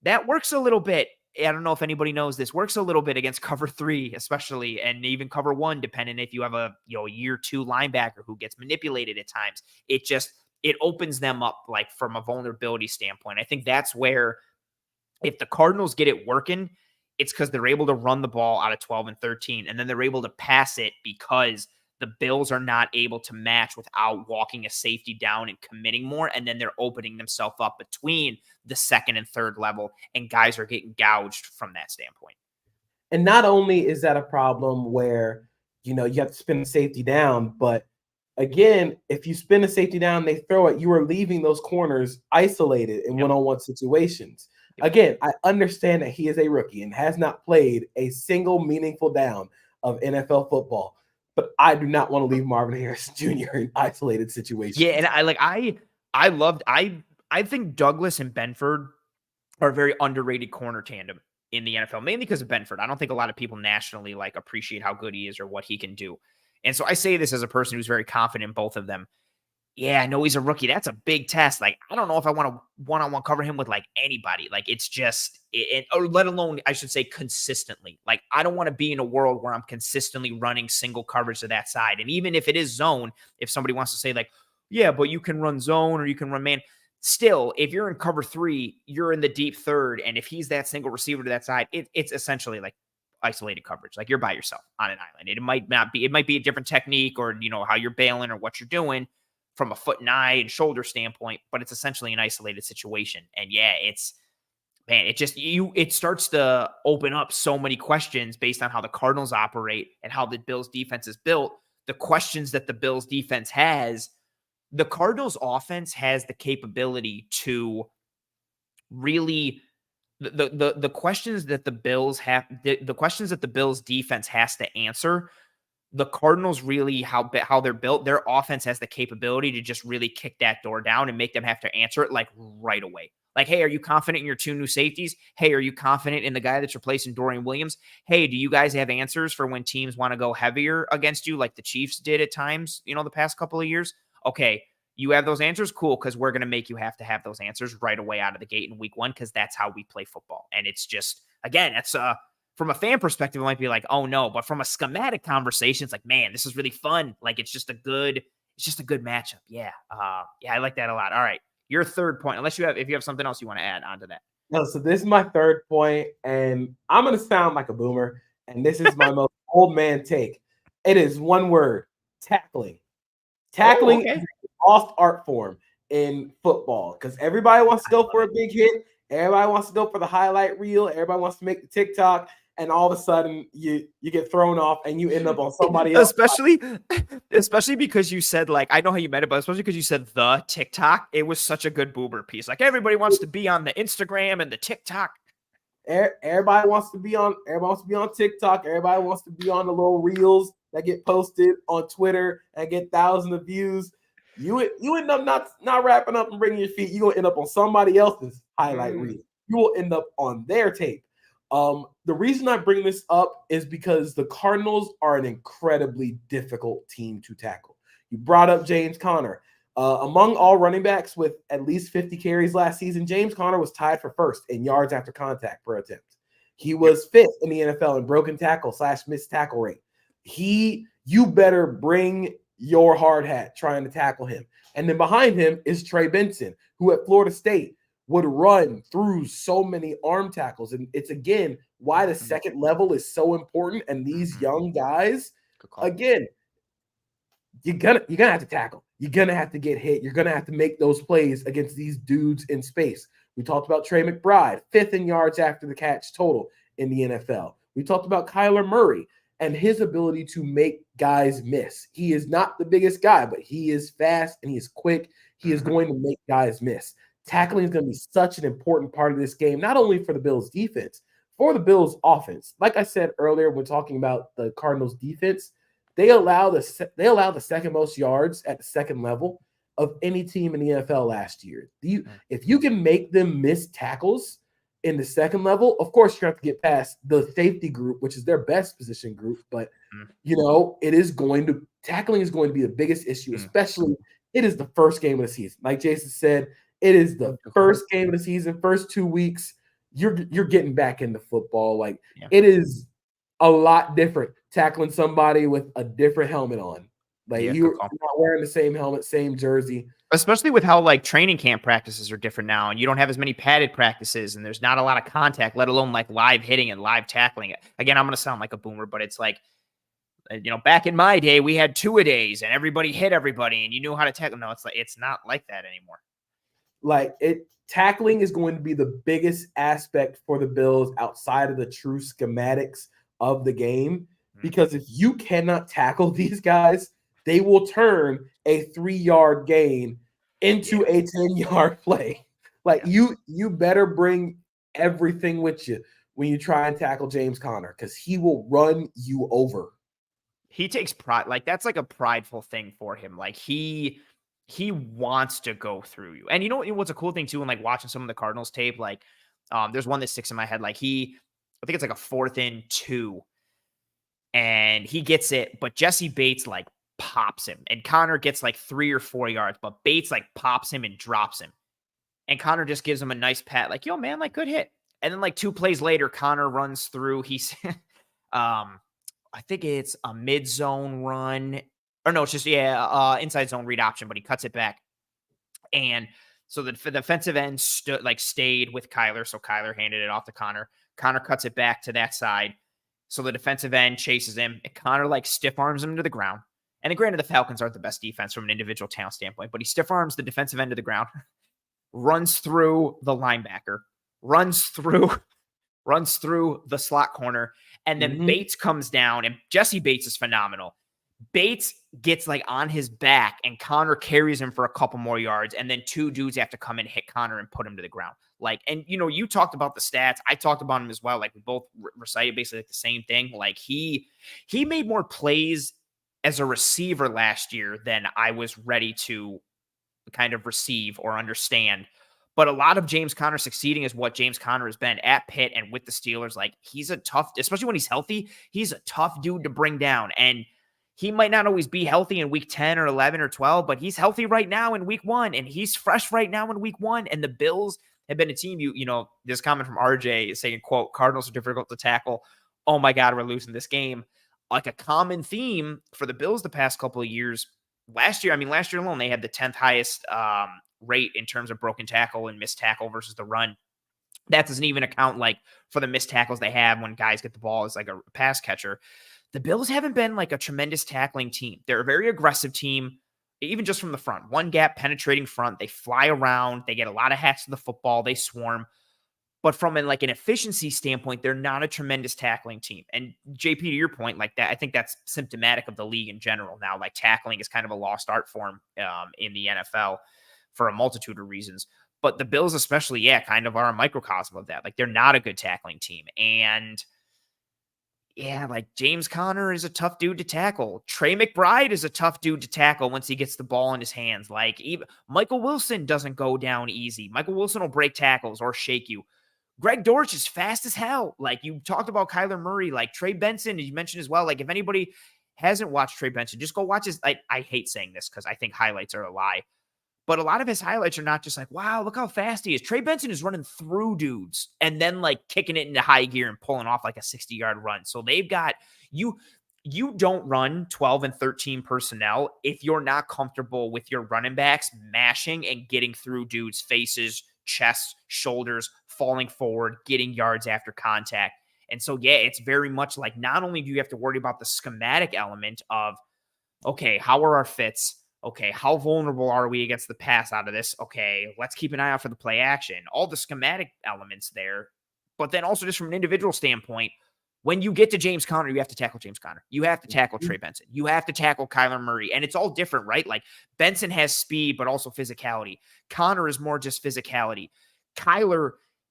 That works a little bit. I don't know if anybody knows this, works a little bit against cover 3, especially, and even cover 1, depending if you have a year 2 linebacker who gets manipulated at times. It opens them up like from a vulnerability standpoint. I think that's where, if the Cardinals get it working, it's because they're able to run the ball out of 12 and 13, and then they're able to pass it because the Bills are not able to match without walking a safety down and committing more, and then they're opening themselves up between the 2nd and 3rd level, and guys are getting gouged from that standpoint. And not only is that a problem where, you have to spin the safety down, but Again, if you spin a safety down, they throw it, you are leaving those corners isolated in one-on-one situations. Again, I understand that he is a rookie and has not played a single meaningful down of NFL football, but I do not want to leave Marvin Harrison Jr. in isolated situations. Yeah, and I think Douglas and Benford are a very underrated corner tandem in the NFL, mainly because of Benford. I don't think a lot of people nationally like appreciate how good he is or what he can do. And so I say this as a person who's very confident in both of them. Yeah, I know he's a rookie. That's a big test. Like, I don't know if I want to one-on-one cover him with like anybody. Like, it's just, or let alone, I should say, consistently. Like, I don't want to be in a world where I'm consistently running single coverage to that side. And even if it is zone, if somebody wants to say like, yeah, but you can run zone or you can run man. Still, if you're in cover 3, you're in the deep third. And if he's that single receiver to that side, it's essentially like isolated coverage. Like, you're by yourself on an island. It might be a different technique or, how you're bailing or what you're doing from a foot and eye and shoulder standpoint, but it's essentially an isolated situation. And yeah, it starts to open up so many questions based on how the Cardinals operate and how the Bills defense is built. The questions that the Bills defense has, the Cardinals offense has the capability to really the questions that the Bills have, the questions that the Bills defense has to answer. The Cardinals really, how they're built, their offense has the capability to just really kick that door down and make them have to answer it like right away. Like, hey, are you confident in your 2 new safeties? Hey, are you confident in the guy that's replacing Dorian Williams? Hey, do you guys have answers for when teams want to go heavier against you like the Chiefs did at times, the past couple of years? Okay, you have those answers? Cool, because we're going to make you have to have those answers right away out of the gate in week 1 because that's how we play football. And it's just, again, that's from a fan perspective, it might be like, oh no, but from a schematic conversation, it's like, man, this is really fun. Like, it's just a good matchup. Yeah. I like that a lot. All right. Your third point, if you have something else you want to add onto that. No, so this is my third point, and I'm going to sound like a boomer, and this is my most old man take. It is one word: tackling. Tackling is a lost art form in football because everybody wants to go for a big hit. Everybody wants to go for the highlight reel. Everybody wants to make the TikTok. And all of a sudden, you get thrown off and you end up on somebody else. Especially because you said, like, I know how you meant it, but especially because you said the TikTok. It was such a good boomer piece. Like, everybody wants to be on the Instagram and the TikTok. Everybody wants to be on TikTok. Everybody wants to be on the little reels that get posted on Twitter and get thousands of views. You end up not wrapping up and bringing your feet. You're going to end up on somebody else's highlight reel. You will end up on their tape. The reason I bring this up is because the Cardinals are an incredibly difficult team to tackle. You brought up James Conner. Among all running backs with at least 50 carries last season, James Conner was tied for first in yards after contact per attempt. He was fifth in the NFL in broken tackle / missed tackle rate. You better bring your hard hat trying to tackle him. And then behind him is Trey Benson, who at Florida State would run through so many arm tackles. And it's, again, why the second level is so important. And these young guys, again, you're gonna have to tackle. You're going to have to get hit. You're going to have to make those plays against these dudes in space. We talked about Trey McBride, 5th in yards after the catch total in the NFL. We talked about Kyler Murray and his ability to make guys miss. He is not the biggest guy, but he is fast and he is quick. He is going to make guys miss. Tackling is going to be such an important part of this game, not only for the Bills' defense, for the Bills' offense. Like I said earlier when talking about the Cardinals' defense, they allow the second most yards at the second level of any team in the NFL last year. If you can make them miss tackles in the second level, of course you have to get past the safety group, which is their best position group. But tackling is going to be the biggest issue, especially it is the first game of the season. Like Jason said, it is the first game of the season, first 2 weeks. You're getting back into football. It is a lot different tackling somebody with a different helmet on. You're not wearing the same helmet, same jersey. Especially with how training camp practices are different now, and you don't have as many padded practices, and there's not a lot of contact, let alone live hitting and live tackling. Again, I'm going to sound like a boomer, but it's back in my day, we had 2-a-days and everybody hit everybody and you knew how to tackle. No, it's not like that anymore. Tackling is going to be the biggest aspect for the Bills outside of the true schematics of the game, because if you cannot tackle these guys, they will turn a 3-yard gain into a 10-yard play. Like you better bring everything with you when you try and tackle James Conner, because he will run you over. He takes pride. Like, that's like a prideful thing for him. Like, he wants to go through you. And you know what's a cool thing too, when like watching some of the Cardinals tape, like there's one that sticks in my head. Like, I think it's like a 4th and 2, and he gets it, but Jesse Bates like pops him, and Connor gets like 3 or 4 yards, but Bates like pops him and drops him. And Connor just gives him a nice pat, like, yo, man, like, good hit. And then like 2 plays later, Connor runs through. He's I think it's a mid-zone run. Or no, it's just inside zone read option, but he cuts it back. And so the defensive end stayed with Kyler, so Kyler handed it off to Connor. Connor cuts it back to that side. So the defensive end chases him, and Connor like stiff arms him to the ground. And granted, the Falcons aren't the best defense from an individual talent standpoint, but he stiff arms the defensive end to the ground, runs through the linebacker, runs through the slot corner, and then Bates comes down, and Jesse Bates is phenomenal. Bates gets like on his back, and Connor carries him for a couple more yards, and then 2 dudes have to come and hit Connor and put him to the ground. Like, and you know, you talked about the stats. I talked about him as well. Like, we both recited basically like the same thing. Like, he made more plays as a receiver last year than I was ready to kind of receive or understand. But a lot of James Conner succeeding is what James Conner has been at Pitt and with the Steelers. Like, he's a tough, especially when he's healthy, he's a tough dude to bring down. And he might not always be healthy in week 10 or 11 or 12, but he's healthy right now in week 1, and he's fresh right now in week 1. And the Bills have been a team, you know, this comment from RJ is saying, quote, Cardinals are difficult to tackle. Oh my God, we're losing this game. Like, a common theme for the Bills the past couple of years. Last year alone, they had the 10th highest rate in terms of broken tackle and missed tackle versus the run. That doesn't even account like for the missed tackles they have when guys get the ball as like a pass catcher. The Bills haven't been like a tremendous tackling team. They're a very aggressive team, even just from the front. One gap penetrating front. They fly around. They get a lot of hats to the football. They swarm. But from an efficiency standpoint, they're not a tremendous tackling team. And JP, to your point, like that, I think that's symptomatic of the league in general now. Like, tackling is kind of a lost art form in the NFL for a multitude of reasons. But the Bills especially, kind of are a microcosm of that. Like, they're not a good tackling team. And like, James Conner is a tough dude to tackle. Trey McBride is a tough dude to tackle once he gets the ball in his hands. Like, even Michael Wilson doesn't go down easy. Michael Wilson will break tackles or shake you. Greg Dortch is fast as hell. Like, you talked about Kyler Murray, like Trey Benson, you mentioned as well. Like, if anybody hasn't watched Trey Benson, just go watch his, I hate saying this because I think highlights are a lie, but a lot of his highlights are not just like, wow, look how fast he is. Trey Benson is running through dudes and then like kicking it into high gear and pulling off like a 60-yard run. So they've got, you don't run 12 and 13 personnel if you're not comfortable with your running backs mashing and getting through dudes' faces, chests, shoulders, falling forward, getting yards after contact. And so, it's very much like, not only do you have to worry about the schematic element of, okay, how are our fits? Okay, how vulnerable are we against the pass out of this? Okay, let's keep an eye out for the play action. All the schematic elements there. But then also just from an individual standpoint, when you get to James Conner, you have to tackle James Conner. You have to tackle Trey Benson. You have to tackle Kyler Murray. And it's all different, right? Like, Benson has speed, but also physicality. Conner is more just physicality. Kyler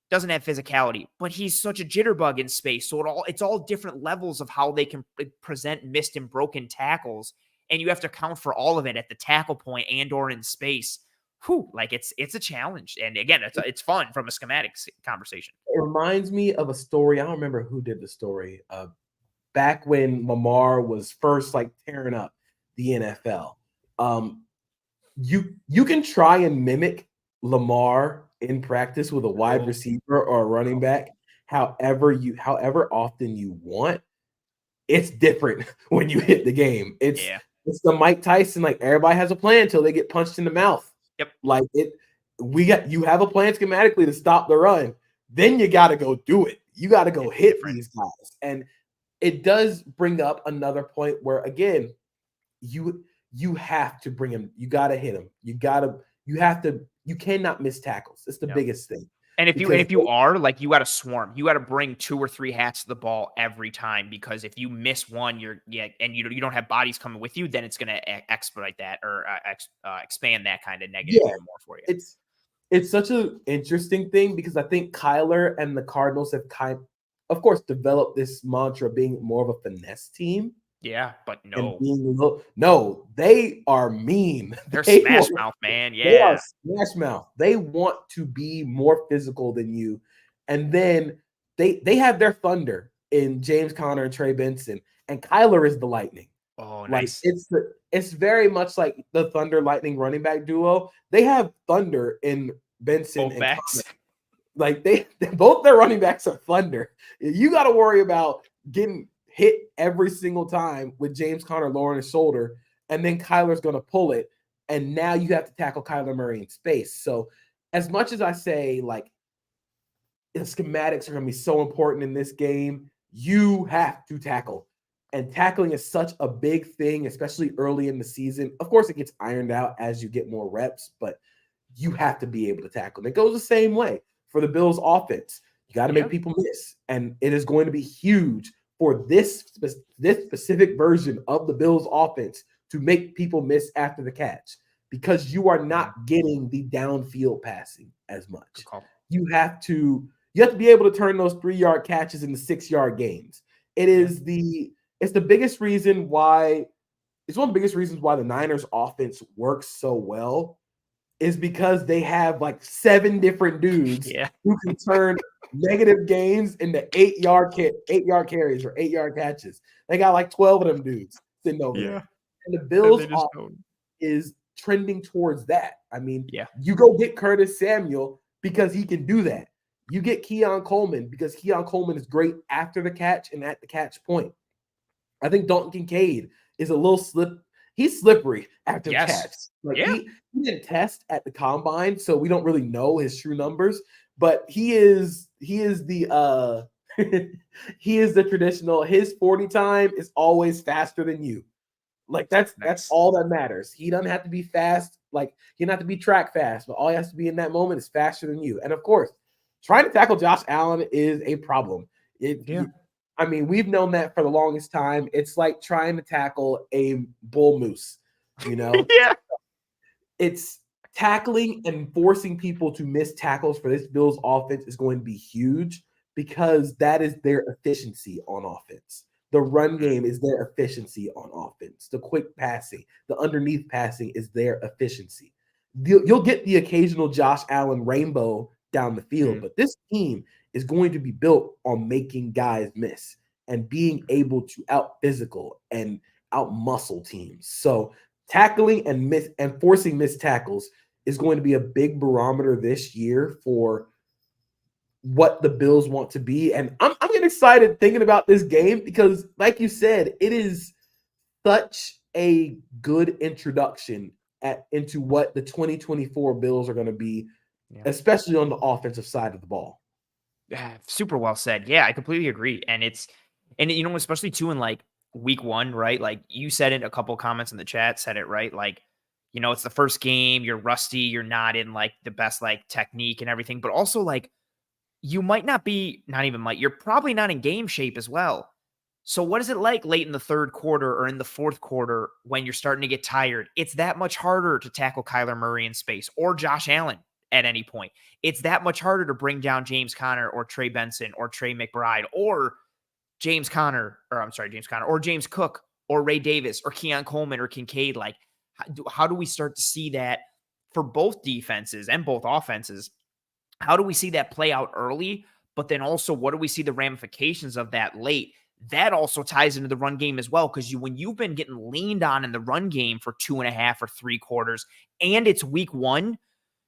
doesn't have physicality, but he's such a jitterbug in space. So it's all different levels of how they can present missed and broken tackles. And you have to account for all of it at the tackle point and or in space. Like, it's a challenge. And again, it's fun from a schematic conversation. It reminds me of a story. I don't remember who did the story. Back when Lamar was first like tearing up the NFL. You can try and mimic Lamar in practice with a wide receiver or a running back, however often you want. It's different when you hit the game. It's the Mike Tyson, like, everybody has a plan until they get punched in the mouth. Yep. Like, you have a plan schematically to stop the run. Then you got to go do it. You got to go hit these guys. And it does bring up another point where, again, you have to bring him. You got to hit him. You cannot miss tackles. It's the biggest thing. And if because you are, like, you got to swarm. You got to bring 2 or 3 hats to the ball every time, because if you miss one, and you don't have bodies coming with you, then it's going to expedite that, or expand that kind of negative yeah, even more for you. it's such an interesting thing because I think Kyler and the Cardinals have of course, developed this mantra of being more of a finesse team. Yeah, but And no, no, they are mean. they're They smash want, mouth, man. they are Yeah. smash mouth. They want to be more physical than you. And then they have their thunder in James Conner and Trey Benson, and Kyler is the lightning. Oh, Like nice. it's very much like the Thunder Lightning running back duo. They have thunder in Benson Both and Conner. backs. Like they both their running backs are thunder. You got to worry about getting hit every single time with James Conner lowering his shoulder, and then Kyler's going to pull it, and now you have to tackle Kyler Murray in space. So, as much as I say like the schematics are going to be so important in this game, you have to tackle. And tackling is such a big thing, especially early in the season. Of course, it gets ironed out as you get more reps, but you have to be able to tackle. And it goes the same way for the Bills offense. You got to make people miss. And it is going to be huge for this specific version of the Bills offense to make people miss after the catch, because you are not getting the downfield passing as much. You have to be able to turn those 3-yard catches into 6-yard gains. It's the biggest reason why it's one of the biggest reasons why the Niners offense works so well, is because they have like 7 different dudes who can turn negative gains into 8-yard carries or 8-yard catches. They got like 12 of them dudes sitting over there. And the Bills offense is trending towards that. I mean, you go get Curtis Samuel because he can do that. You get Keon Coleman because Keon Coleman is great after the catch and at the catch point. I think Dalton Kincaid is a little he's slippery after the catch. Like he didn't test at the combine, so we don't really know his true numbers, but he is the he is the traditional, his 40 time is always faster than you. Like that's all that matters. He doesn't have to be fast, like he doesn't have to be track fast, but all he has to be in that moment is faster than you. And of course, trying to tackle Josh Allen is a problem. I mean, we've known that for the longest time. It's like trying to tackle a bull moose, you know? It's tackling and forcing people to miss tackles for this Bills offense is going to be huge, because that is their efficiency on offense. The run game is their efficiency on offense. The quick passing, the underneath passing is their efficiency. You'll get the occasional Josh Allen rainbow down the field, but this team is going to be built on making guys miss and being able to out physical and out muscle teams. So tackling and forcing missed tackles is going to be a big barometer this year for what the Bills want to be. And I'm getting excited thinking about this game because, like you said, it is such a good introduction into what the 2024 Bills are going to be, especially on the offensive side of the ball. Super well said. Yeah, I completely agree. And especially too in like week 1, right? Like you said it, a couple of comments in the chat said it, right? Like, it's the first game, you're rusty, you're not in like the best like technique and everything, but also like you might not be, not even might, you're probably not in game shape as well. So what is it like late in the third quarter or in the fourth quarter when you're starting to get tired? It's that much harder to tackle Kyler Murray in space or Josh Allen at any point. It's that much harder to bring down James Conner or Trey Benson or Trey McBride or James Cook or Ray Davis or Keon Coleman or Kincaid. Like, how do we start to see that for both defenses and both offenses? How do we see that play out early? But then also, what do we see the ramifications of that late? That also ties into the run game as well, because when you've been getting leaned on in the run game for 2.5 or 3 quarters, and it's week 1,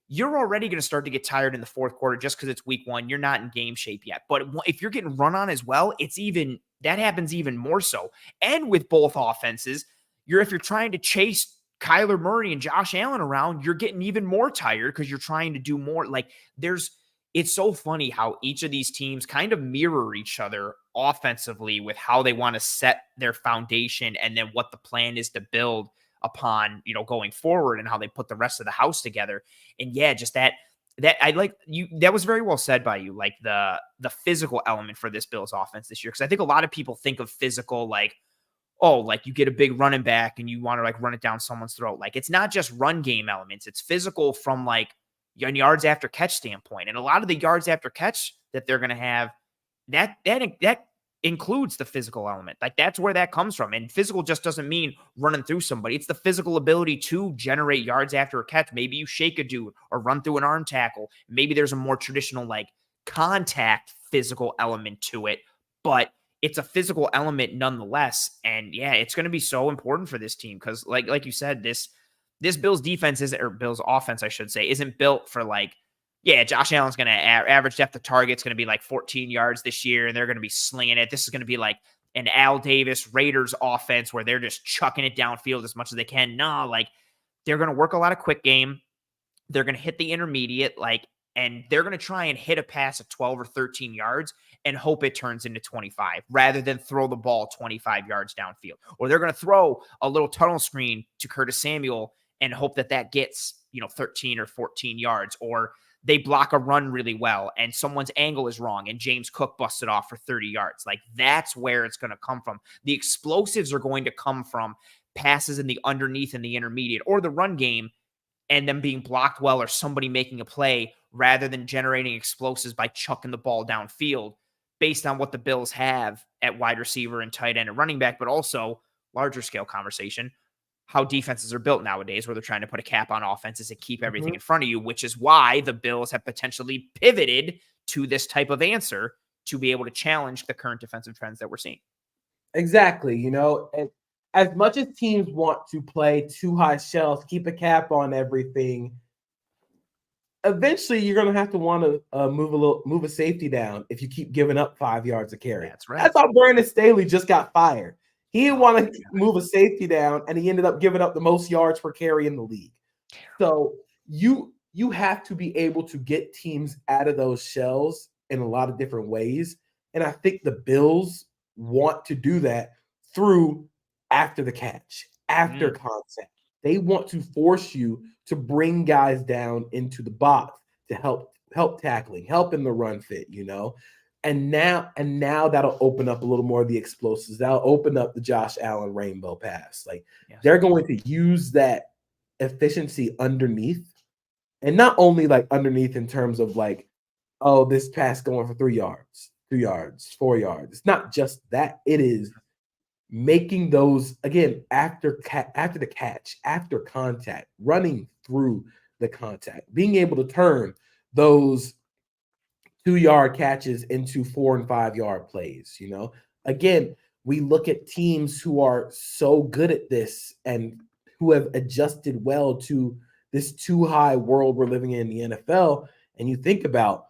you're already going to start to get tired in the fourth quarter just because it's week 1. You're not in game shape yet. But if you're getting run on as well, that happens even more so. And with both offenses, if you're trying to chase Kyler Murray and Josh Allen around, you're getting even more tired because you're trying to do more. Like it's so funny how each of these teams kind of mirror each other offensively with how they want to set their foundation and then what the plan is to build upon, going forward, and how they put the rest of the house together. And just that that I like you. That was very well said by you. Like the physical element for this Bills offense this year, because I think a lot of people think of physical like, oh, like you get a big running back and you want to like run it down someone's throat. Like it's not just run game elements; it's physical from like your yards after catch standpoint, and a lot of the yards after catch that they're going to have that includes the physical element. Like that's where that comes from. And physical just doesn't mean running through somebody. It's the physical ability to generate yards after a catch. Maybe you shake a dude or run through an arm tackle. Maybe there's a more traditional like contact physical element to it, but it's a physical element nonetheless. And yeah, it's going to be so important for this team because like you said, this Bills defense isn't, or Bills offense, I should say, isn't built for like, yeah, Josh Allen's going to average depth of target's going to be like 14 yards this year, and they're going to be slinging it. This is going to be like an Al Davis Raiders offense where they're just chucking it downfield as much as they can. No, like they're going to work a lot of quick game. They're going to hit the intermediate, like, and they're going to try and hit a pass at 12 or 13 yards and hope it turns into 25 rather than throw the ball 25 yards downfield. Or they're going to throw a little tunnel screen to Curtis Samuel and hope that gets, 13 or 14 yards, or they block a run really well and someone's angle is wrong and James Cook busted off for 30 yards. Like that's where it's going to come from. The explosives are going to come from passes in the underneath and the intermediate or the run game and them being blocked well or somebody making a play rather than generating explosives by chucking the ball downfield based on what the Bills have at wide receiver and tight end and running back, but also larger scale conversation, how defenses are built nowadays where they're trying to put a cap on offenses and keep everything in front of you, which is why the Bills have potentially pivoted to this type of answer to be able to challenge the current defensive trends that we're seeing. Exactly. And as much as teams want to play too high shells, keep a cap on everything, eventually you're going to have to want to move a safety down if you keep giving up 5 yards a carry. That's right. That's how Brandon Staley just got fired. He didn't want to move a safety down, and he ended up giving up the most yards per carry in the league. So you have to be able to get teams out of those shells in a lot of different ways. And I think the Bills want to do that through after the catch, after contact. They want to force you to bring guys down into the box to help tackling, help in the run fit, And now that'll open up a little more of the explosives. That'll open up the Josh Allen rainbow pass. Like they're going to use that efficiency underneath, and not only like underneath in terms of like, oh, this pass going for 3 yards, 2 yards, 4 yards. It's not just that. It is making those again after the catch, after contact, running through the contact, being able to turn those 2-yard catches into 4 and 5 yard plays. Again, we look at teams who are so good at this and who have adjusted well to this too high world we're living in the NFL. And you think about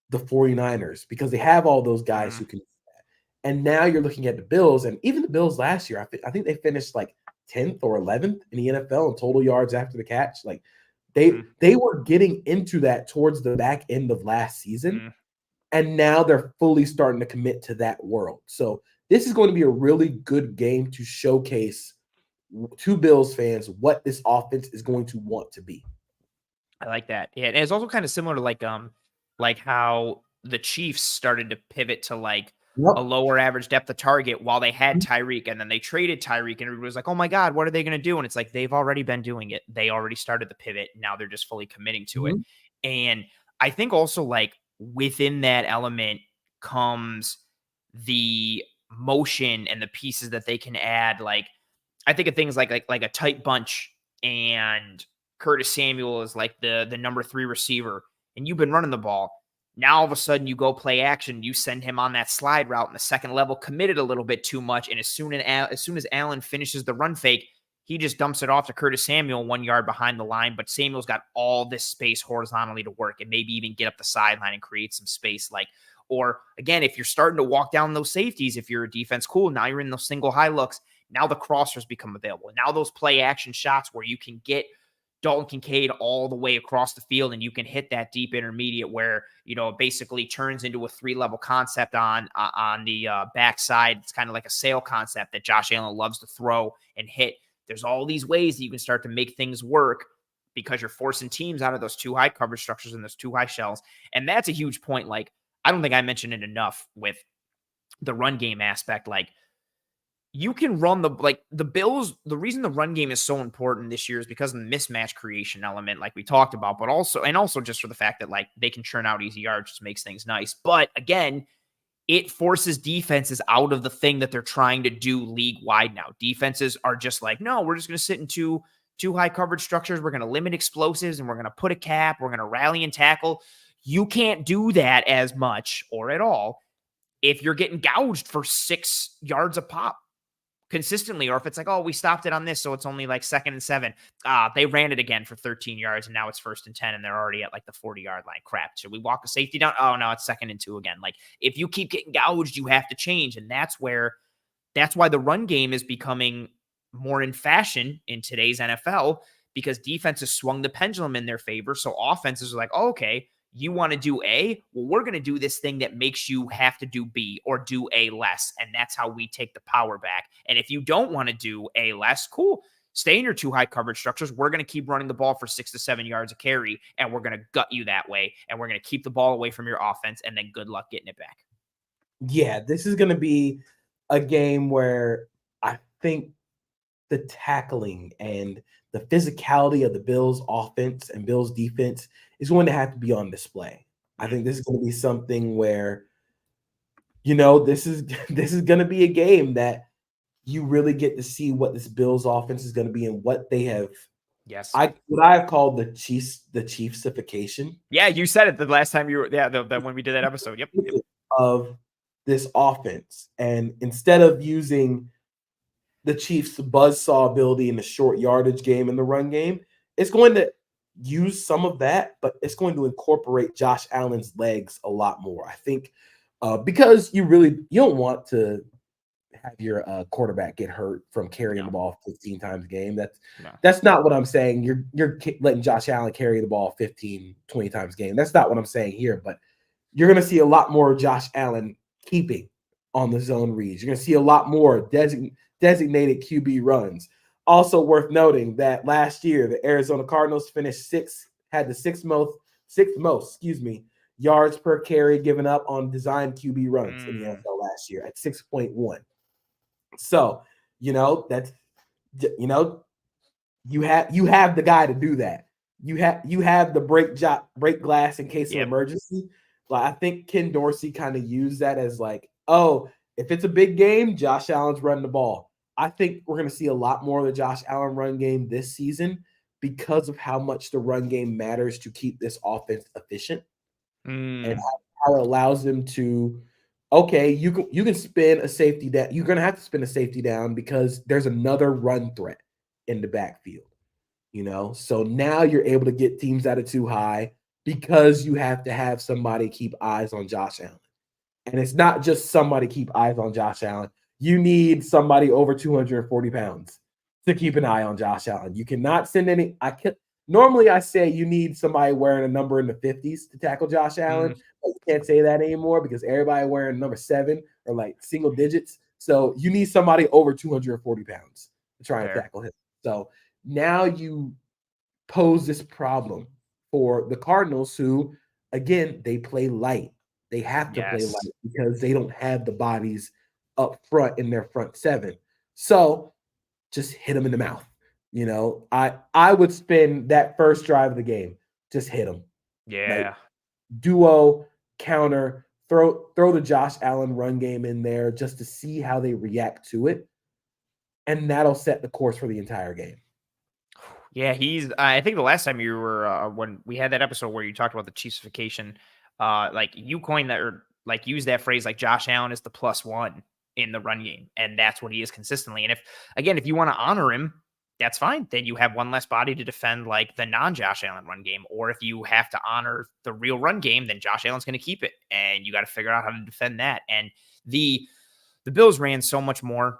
the 49ers because they have all those guys who can do that. And now you're looking at the Bills, and even the Bills last year, I think they finished like 10th or 11th in the NFL in total yards after the catch. Like they were getting into that towards the back end of last season. And now they're fully starting to commit to that world. So this is going to be a really good game to showcase to Bills fans what this offense is going to want to be. I like that. Yeah, and it's also kind of similar to like how the Chiefs started to pivot to like a lower average depth of target while they had Tyreek, and then they traded Tyreek, and everybody was like, "Oh my God, what are they going to do?" And it's like they've already been doing it. They already started the pivot. Now they're just fully committing to it. And I think also like within that element comes the motion and the pieces that they can add. Like I think of things like a tight bunch, and Curtis Samuel is like the number 3 receiver, and you've been running the ball. Now all of a sudden you go play action, you send him on that slide route, and the second level committed a little bit too much. And as soon as Allen finishes the run fake, he just dumps it off to Curtis Samuel 1 yard behind the line. But Samuel's got all this space horizontally to work and maybe even get up the sideline and create some space. Or again, if you're starting to walk down those safeties, if you're a defense, cool. Now you're in those single high looks. Now the crossers become available. Now those play action shots where you can get Dalton Kincaid all the way across the field and you can hit that deep intermediate where, it basically turns into a 3-level concept on the backside. It's kind of like a sail concept that Josh Allen loves to throw and hit. There's all these ways that you can start to make things work because you're forcing teams out of those too high coverage structures and those too high shells. And that's a huge point. Like, I don't think I mentioned it enough with the run game aspect. Like, you can run the Bills. The reason the run game is so important this year is because of the mismatch creation element, like we talked about, but also just for the fact that like they can churn out easy yards, just makes things nice. But again, it forces defenses out of the thing that they're trying to do league wide now. Defenses are just like, no, we're just going to sit in two high coverage structures. We're going to limit explosives and we're going to put a cap. We're going to rally and tackle. You can't do that as much or at all if you're getting gouged for 6 yards a pop consistently, or if it's like, oh, we stopped it on this, so it's only like 2nd and 7. They ran it again for 13 yards, and now it's 1st and 10, and they're already at like the 40-yard line. Crap. Should we walk a safety down? Oh, no, it's 2nd and 2 again. Like, if you keep getting gouged, you have to change, and that's why the run game is becoming more in fashion in today's NFL, because defenses swung the pendulum in their favor. So offenses are like, oh, okay, you want to do A? Well, we're going to do this thing that makes you have to do B or do A less. And that's how we take the power back. And if you don't want to do A less, cool. Stay in your 2 high coverage structures. We're going to keep running the ball for 6 to 7 yards a carry, and we're going to gut you that way. And we're going to keep the ball away from your offense, and then good luck getting it back. Yeah, this is going to be a game where I think the tackling and the physicality of the Bills offense and Bills defense is going to have to be on display. I think this is going to be something where, this is going to be a game that you really get to see what this Bills offense is going to be and what they have. Yes. What I have called the Chiefsification. Yeah, you said it the last time you were when we did that episode. Yep. Of this offense. And instead of using the Chiefs' buzzsaw ability in the short yardage game and the run game, it's going to use some of that, but it's going to incorporate Josh Allen's legs a lot more. I think because you don't want to have your quarterback get hurt from carrying the ball 15 times a game. That's not what I'm saying. You're letting Josh Allen carry the ball 15, 20 times a game. That's not what I'm saying here, but you're going to see a lot more Josh Allen keeping on the zone reads. You're going to see a lot more designated QB runs. Also worth noting that last year, the Arizona Cardinals had the sixth most yards per carry given up on designed QB runs in the NFL last year at 6.1. So, you have the guy to do that. You have the break glass in case of emergency. But I think Ken Dorsey kind of used that as like, oh, if it's a big game, Josh Allen's running the ball. I think we're going to see a lot more of the Josh Allen run game this season because of how much the run game matters to keep this offense efficient and how it allows them to, okay, you can spin a safety down. You're going to have to spin a safety down because there's another run threat in the backfield, So now you're able to get teams out of too high because you have to have somebody keep eyes on Josh Allen. And it's not just somebody keep eyes on Josh Allen. You need somebody over 240 pounds to keep an eye on Josh Allen. You cannot send any. Normally I say you need somebody wearing a number in the 50s to tackle Josh Allen. But you can't say that anymore because everybody wearing number 7 or like single digits. So you need somebody over 240 pounds to try and tackle him. So now you pose this problem for the Cardinals who, again, they play light. They have to play light because they don't have the bodies up front in their front 7. So just hit them in the mouth. I would spend that first drive of the game, just hit them. Yeah. Like, duo, counter, throw the Josh Allen run game in there just to see how they react to it. And that'll set the course for the entire game. Yeah, I think the last time you were, when we had that episode where you talked about the Chiefsification, like you coined that, or like use that phrase, like Josh Allen is the +1 in the run game. And that's what he is consistently. And if you want to honor him, that's fine. Then you have one less body to defend like the non-Josh Allen run game. Or if you have to honor the real run game, then Josh Allen's going to keep it. And you got to figure out how to defend that. And the Bills ran so much more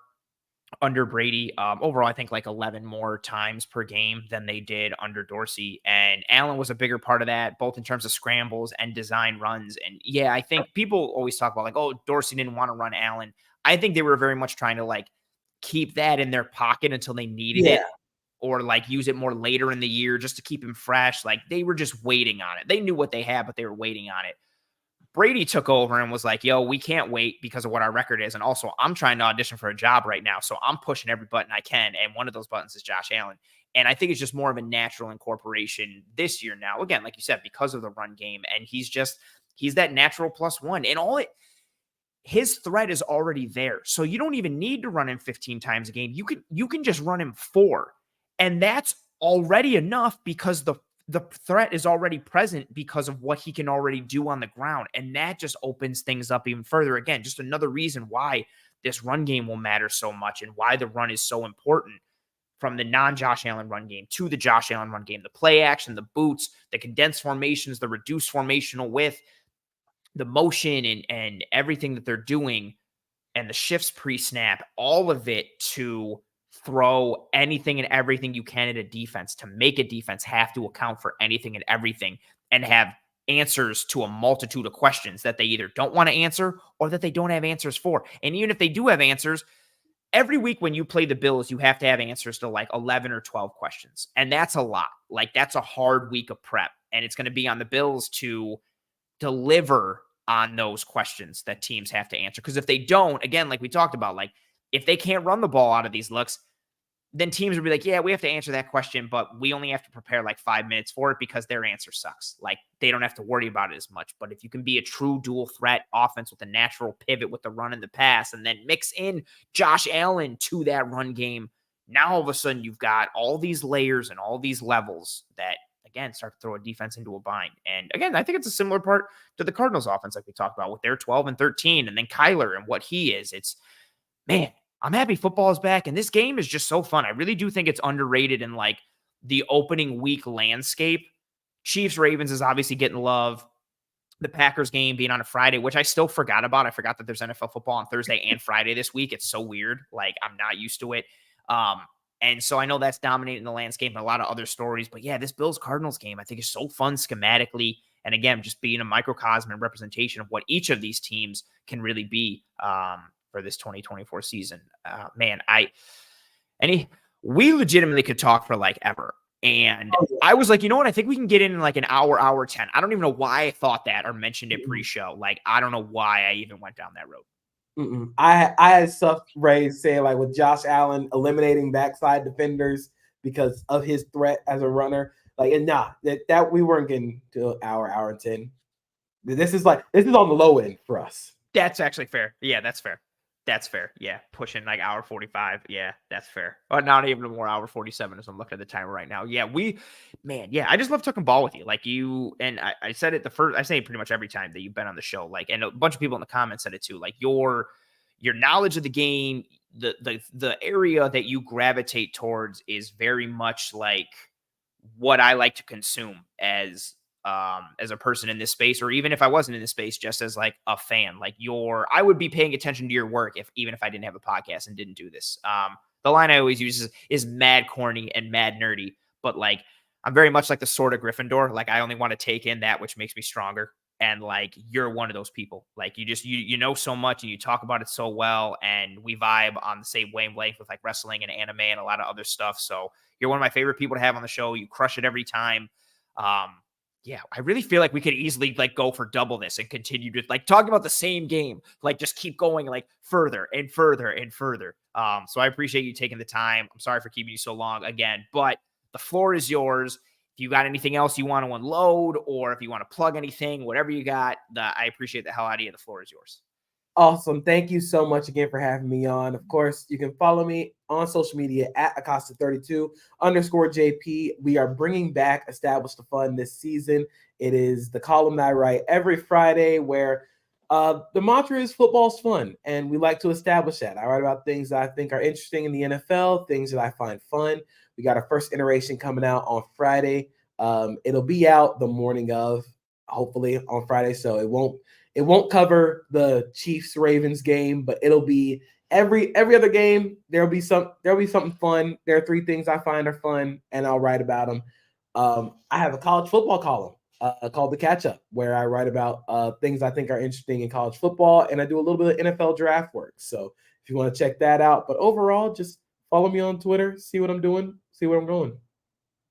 under Brady. Overall, I think like 11 more times per game than they did under Dorsey. And Allen was a bigger part of that, both in terms of scrambles and design runs. And yeah, I think people always talk about like, oh, Dorsey didn't want to run Allen. I think they were very much trying to like keep that in their pocket until they needed it. or like use it more later in the year just to keep him fresh. Like they were just waiting on it. They knew what they had, but they were waiting on it. Brady took over and was like, yo, we can't wait because of what our record is. And also, I'm trying to audition for a job right now. So I'm pushing every button I can. And one of those buttons is Josh Allen. And I think it's just more of a natural incorporation this year now. Again, like you said, because of the run game. And he's that natural +1. And his threat is already there. So you don't even need to run him 15 times a game. You can just run him 4. And that's already enough because the threat is already present because of what he can already do on the ground. And that just opens things up even further. Again, just another reason why this run game will matter so much and why the run is so important, from the non-Josh Allen run game to the Josh Allen run game. The play action, the boots, the condensed formations, the reduced formational width, the motion and everything that they're doing, and the shifts pre-snap, all of it to throw anything and everything you can at a defense, to make a defense have to account for anything and everything and have answers to a multitude of questions that they either don't want to answer or that they don't have answers for. And even if they do have answers, every week when you play the Bills, you have to have answers to like 11 or 12 questions. And that's a lot. Like that's a hard week of prep. And it's going to be on the Bills to deliver on those questions that teams have to answer. Because if they don't, again, like we talked about, like if they can't run the ball out of these looks, then teams will be like, yeah, we have to answer that question, but we only have to prepare like 5 minutes for it because their answer sucks. Like they don't have to worry about it as much. But if you can be a true dual threat offense with a natural pivot with the run and the pass, and then mix in Josh Allen to that run game, now all of a sudden you've got all these layers and all these levels that, again, start to throw a defense into a bind. And again, I think it's a similar part to the Cardinals offense, like we talked about with their 12-13, and then Kyler and what he is. It's, man, I'm happy football is back. And this game is just so fun. I really do think it's underrated in like the opening week landscape. Chiefs Ravens is obviously getting love. The Packers game being on a Friday, which I still forgot about. I forgot that there's NFL football on Thursday and Friday this week. It's so weird. Like I'm not used to it. And so I know that's dominating the landscape and a lot of other stories. But yeah, this Bills-Cardinals game I think is so fun schematically. And again, just being a microcosm and representation of what each of these teams can really be for this 2024 season. We legitimately could talk for like ever. And I was like, you know what? I think we can get in like an hour 10. I don't even know why I thought that or mentioned it pre-show. Like, I don't know why I even went down that road. I had stuff raised saying like with Josh Allen eliminating backside defenders because of his threat as a runner. Like, and that we weren't getting to hour 10. This is on the low end for us. That's actually fair. Yeah, that's fair. That's fair. Yeah, pushing like hour 45. Yeah, that's fair. But not even more, hour 47 as I'm looking at the timer right now. Yeah, I just love talking ball with you. Like you, and I said it I say it pretty much every time that you've been on the show. Like, and a bunch of people in the comments said it too. Like your knowledge of the game, the area that you gravitate towards is very much like what I like to consume as a person in this space, or even if I wasn't in this space, just as like a fan. Like I would be paying attention to your work even if I didn't have a podcast and didn't do this. The line I always use is mad corny and mad nerdy, but like I'm very much like the sword of Gryffindor. Like I only want to take in that which makes me stronger. And like you're one of those people. Like you know so much and you talk about it so well, and we vibe on the same wavelength with like wrestling and anime and a lot of other stuff. So you're one of my favorite people to have on the show. You crush it every time. Yeah, I really feel like we could easily like go for double this and continue to like talk about the same game, like just keep going like further and further and further. So I appreciate you taking the time. I'm sorry for keeping you so long again, but the floor is yours. If you got anything else you want to unload, or if you want to plug anything, whatever you got, I appreciate the hell out of you. The floor is yours. Awesome. Thank you so much again for having me on. Of course, you can follow me on social media at Acosta32_JP. We are bringing back Establish the Fun this season. It is the column that I write every Friday where the mantra is football's fun, and we like to establish that. I write about things that I think are interesting in the NFL, things that I find fun. We got our first iteration coming out on Friday. It'll be out the morning of, hopefully on Friday, so it won't cover the Chiefs Ravens game, but it'll be every other game. There'll be something fun. There are 3 things I find are fun, and I'll write about them. I have a college football column called The Catch Up, where I write about things I think are interesting in college football, and I do a little bit of NFL draft work. So if you want to check that out, but overall, just follow me on Twitter, see what I'm doing, see where I'm going.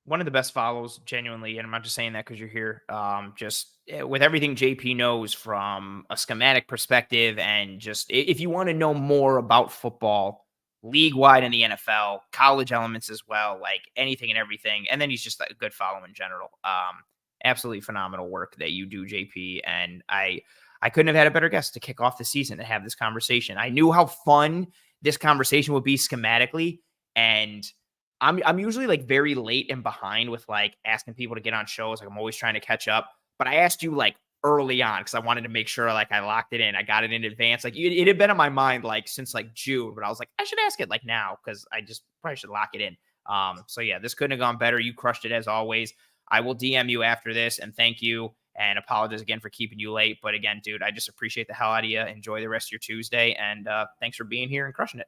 One of the best follows, genuinely, and I'm not just saying that because you're here. With everything JP knows from a schematic perspective, and just if you want to know more about football, league wide in the NFL, college elements as well, like anything and everything, and then he's just a good follow in general. Absolutely phenomenal work that you do, JP, and I couldn't have had a better guest to kick off the season to have this conversation. I knew how fun this conversation would be schematically, and I'm usually like very late and behind with like asking people to get on shows. Like I'm always trying to catch up. But I asked you like early on because I wanted to make sure like I locked it in. I got it in advance. Like it had been on my mind like since like June, but I was like, I should ask it like now because I just probably should lock it in. So yeah, this couldn't have gone better. You crushed it as always. I will DM you after this and thank you and apologize again for keeping you late. But again, dude, I just appreciate the hell out of you. Enjoy the rest of your Tuesday and thanks for being here and crushing it.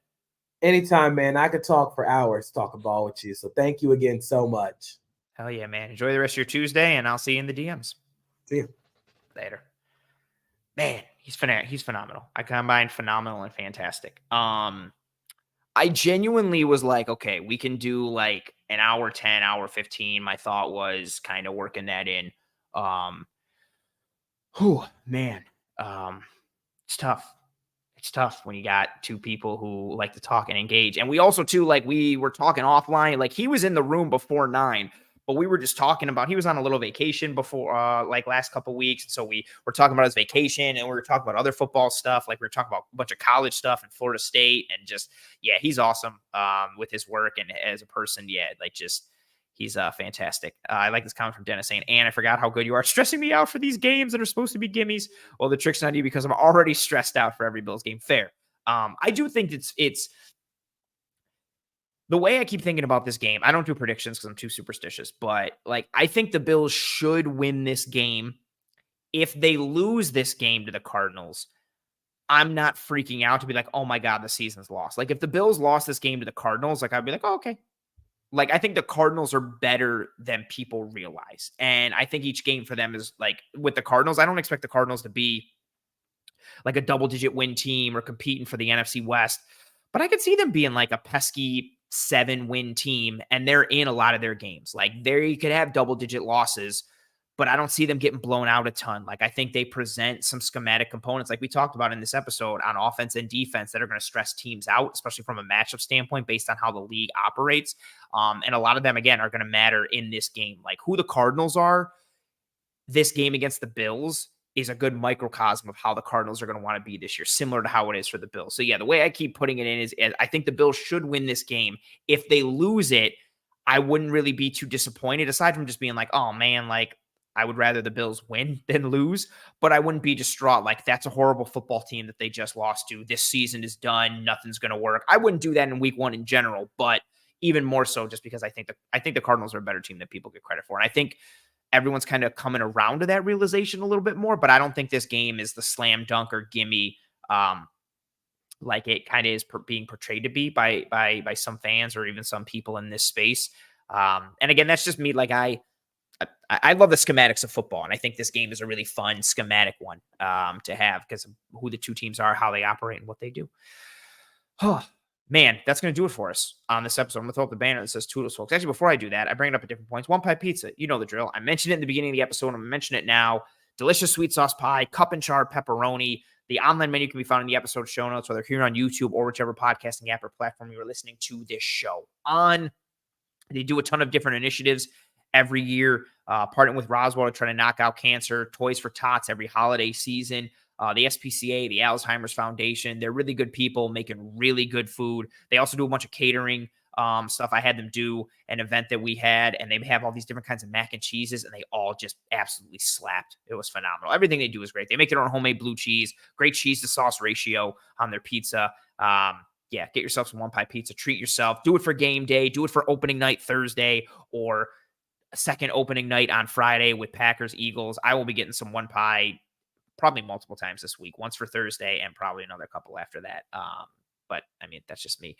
Anytime, man. I could talk for hours, talk ball with you. So thank you again so much. Hell yeah, man. Enjoy the rest of your Tuesday, and I'll see you in the DMs. See you later. Man, he's phenomenal. I combine phenomenal and fantastic. I genuinely was like, okay, we can do like an hour 10, hour 15. My thought was kind of working that in. Man. It's tough. It's tough when you got two people who like to talk and engage. And we also too, like we were talking offline, like he was in the room before 9, but we were just talking about, he was on a little vacation before, like last couple of weeks. So we were talking about his vacation and we were talking about other football stuff. Like we were talking about a bunch of college stuff in Florida State and just, yeah, he's awesome with his work. And as a person, yeah, like just, he's fantastic. I like this comment from Dennis saying, and I forgot how good you are stressing me out for these games that are supposed to be gimmies. Well, the trick's on you because I'm already stressed out for every Bills game. Fair. I do think it's the way I keep thinking about this game. I don't do predictions because I'm too superstitious, but like I think the Bills should win this game. If they lose this game to the Cardinals, I'm not freaking out to be like, oh my God, the season's lost. Like if the Bills lost this game to the Cardinals, like I'd be like, oh, okay. Like, I think the Cardinals are better than people realize. And I think each game for them is like with the Cardinals, I don't expect the Cardinals to be like a double-digit win team or competing for the NFC West. But I could see them being like a pesky 7-win team, and they're in a lot of their games. Like, they could have double-digit losses, but I don't see them getting blown out a ton. Like, I think they present some schematic components like we talked about in this episode on offense and defense that are going to stress teams out, especially from a matchup standpoint based on how the league operates. And a lot of them, again, are going to matter in this game. Like who the Cardinals are, this game against the Bills is a good microcosm of how the Cardinals are going to want to be this year, similar to how it is for the Bills. So yeah, the way I keep putting it in is I think the Bills should win this game. If they lose it, I wouldn't really be too disappointed, aside from just being like, oh man, like I would rather the Bills win than lose, but I wouldn't be distraught. Like that's a horrible football team that they just lost to. This season is done. Nothing's going to work. I wouldn't do that in week 1 in general, but even more so just because I think the Cardinals are a better team than people get credit for. And I think everyone's kind of coming around to that realization a little bit more, but I don't think this game is the slam dunk or gimme like it kind of is being portrayed to be by some fans or even some people in this space. And again, that's just me. Like I love the schematics of football, and I think this game is a really fun schematic one to have because of who the two teams are, how they operate, and what they do. Oh, man, that's going to do it for us on this episode. I'm going to throw up the banner that says Toodles, folks. Actually, before I do that, I bring it up at different points. One Pie Pizza, you know the drill. I mentioned it in the beginning of the episode. I'm going to mention it now. Delicious sweet sauce pie, cup and char pepperoni. The online menu can be found in the episode show notes, whether here on YouTube or whichever podcasting app or platform you are listening to this show on. They do a ton of different initiatives every year, partnering with Roswell to try to knock out cancer, Toys for Tots every holiday season, the SPCA, the Alzheimer's Foundation. They're really good people making really good food. They also do a bunch of catering stuff. I had them do an event that we had, and they have all these different kinds of mac and cheeses, and they all just absolutely slapped. It was phenomenal. Everything they do is great. They make their own homemade blue cheese, great cheese to sauce ratio on their pizza. Yeah, get yourself some One Pie Pizza. Treat yourself. Do it for game day. Do it for opening night Thursday or a second opening night on Friday with Packers, Eagles. I will be getting some One Pie probably multiple times this week, once for Thursday and probably another couple after that. But I mean, that's just me.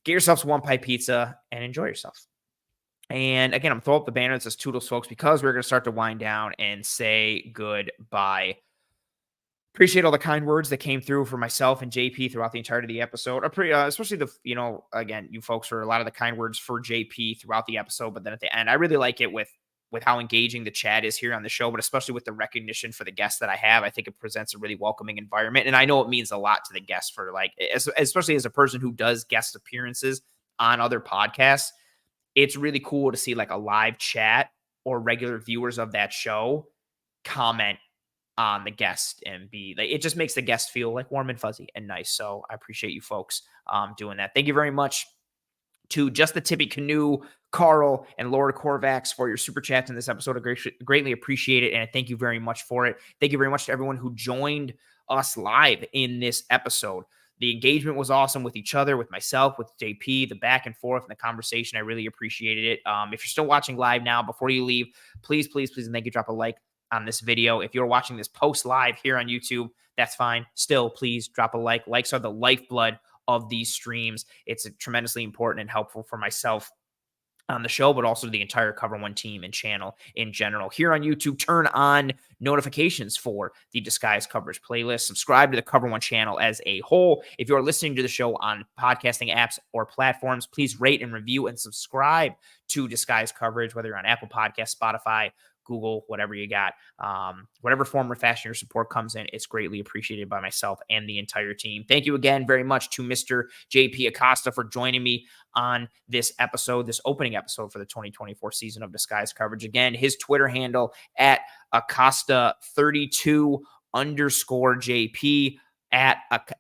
Get yourself some One Pie Pizza and enjoy yourself. And again, I'm throwing up the banner that says Toodles, folks, because we're going to start to wind down and say goodbye. Appreciate all the kind words that came through for myself and JP throughout the entirety of the episode. Especially again, you folks for a lot of the kind words for JP throughout the episode. But then at the end, I really like it with how engaging the chat is here on the show, but especially with the recognition for the guests that I have. I think it presents a really welcoming environment. And I know it means a lot to the guests for especially as a person who does guest appearances on other podcasts. It's really cool to see like a live chat or regular viewers of that show comment on the guest and be like, it just makes the guest feel like warm and fuzzy and nice. So I appreciate you folks doing that. Thank you very much to Just the Tippy Canoe, Carl, and Lord Corvax for your super chats in this episode. I greatly appreciate it, and I thank you very much for it. Thank you very much to everyone who joined us live in this episode. The engagement was awesome with each other, with myself, with JP, the back and forth and the conversation. I really appreciated it. If you're still watching live now, before you leave, please, please, please, and thank you, drop a like on this video. If you're watching this post live here on YouTube, that's fine. Still, please drop a like. Likes are the lifeblood of these streams. It's tremendously important and helpful for myself on the show, but also the entire Cover One team and channel in general. Here on YouTube, turn on notifications for the Disguise Coverage playlist. Subscribe to the Cover One channel as a whole. If you're listening to the show on podcasting apps or platforms, please rate and review and subscribe to Disguise Coverage, whether you're on Apple Podcasts, Spotify, Google, whatever you got, whatever form or fashion your support comes in, it's greatly appreciated by myself and the entire team. Thank you again very much to Mr. JP Acosta for joining me on this episode, this opening episode for the 2024 season of Disguise Coverage. Again, his Twitter handle at Acosta32_JP at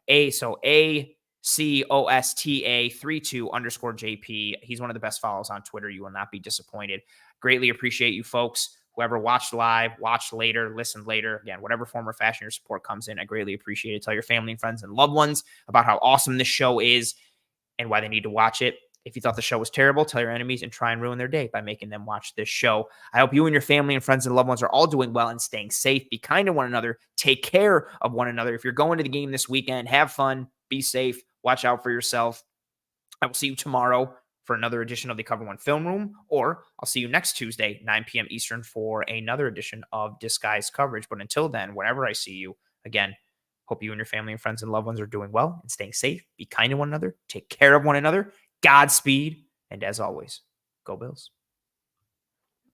ACOSTA32_JP. He's one of the best follows on Twitter. You will not be disappointed. Greatly appreciate you folks. Whoever watched live, watched later, listened later, again, whatever form or fashion your support comes in, I greatly appreciate it. Tell your family and friends and loved ones about how awesome this show is and why they need to watch it. If you thought the show was terrible, tell your enemies and try and ruin their day by making them watch this show. I hope you and your family and friends and loved ones are all doing well and staying safe. Be kind to one another. Take care of one another. If you're going to the game this weekend, have fun, be safe, watch out for yourself. I will see you tomorrow for another edition of the Cover One Film Room, or I'll see you next Tuesday, 9 p.m. Eastern, for another edition of Disguise Coverage. But until then, whenever I see you, again, hope you and your family and friends and loved ones are doing well and staying safe. Be kind to one another. Take care of one another. Godspeed. And as always, go Bills.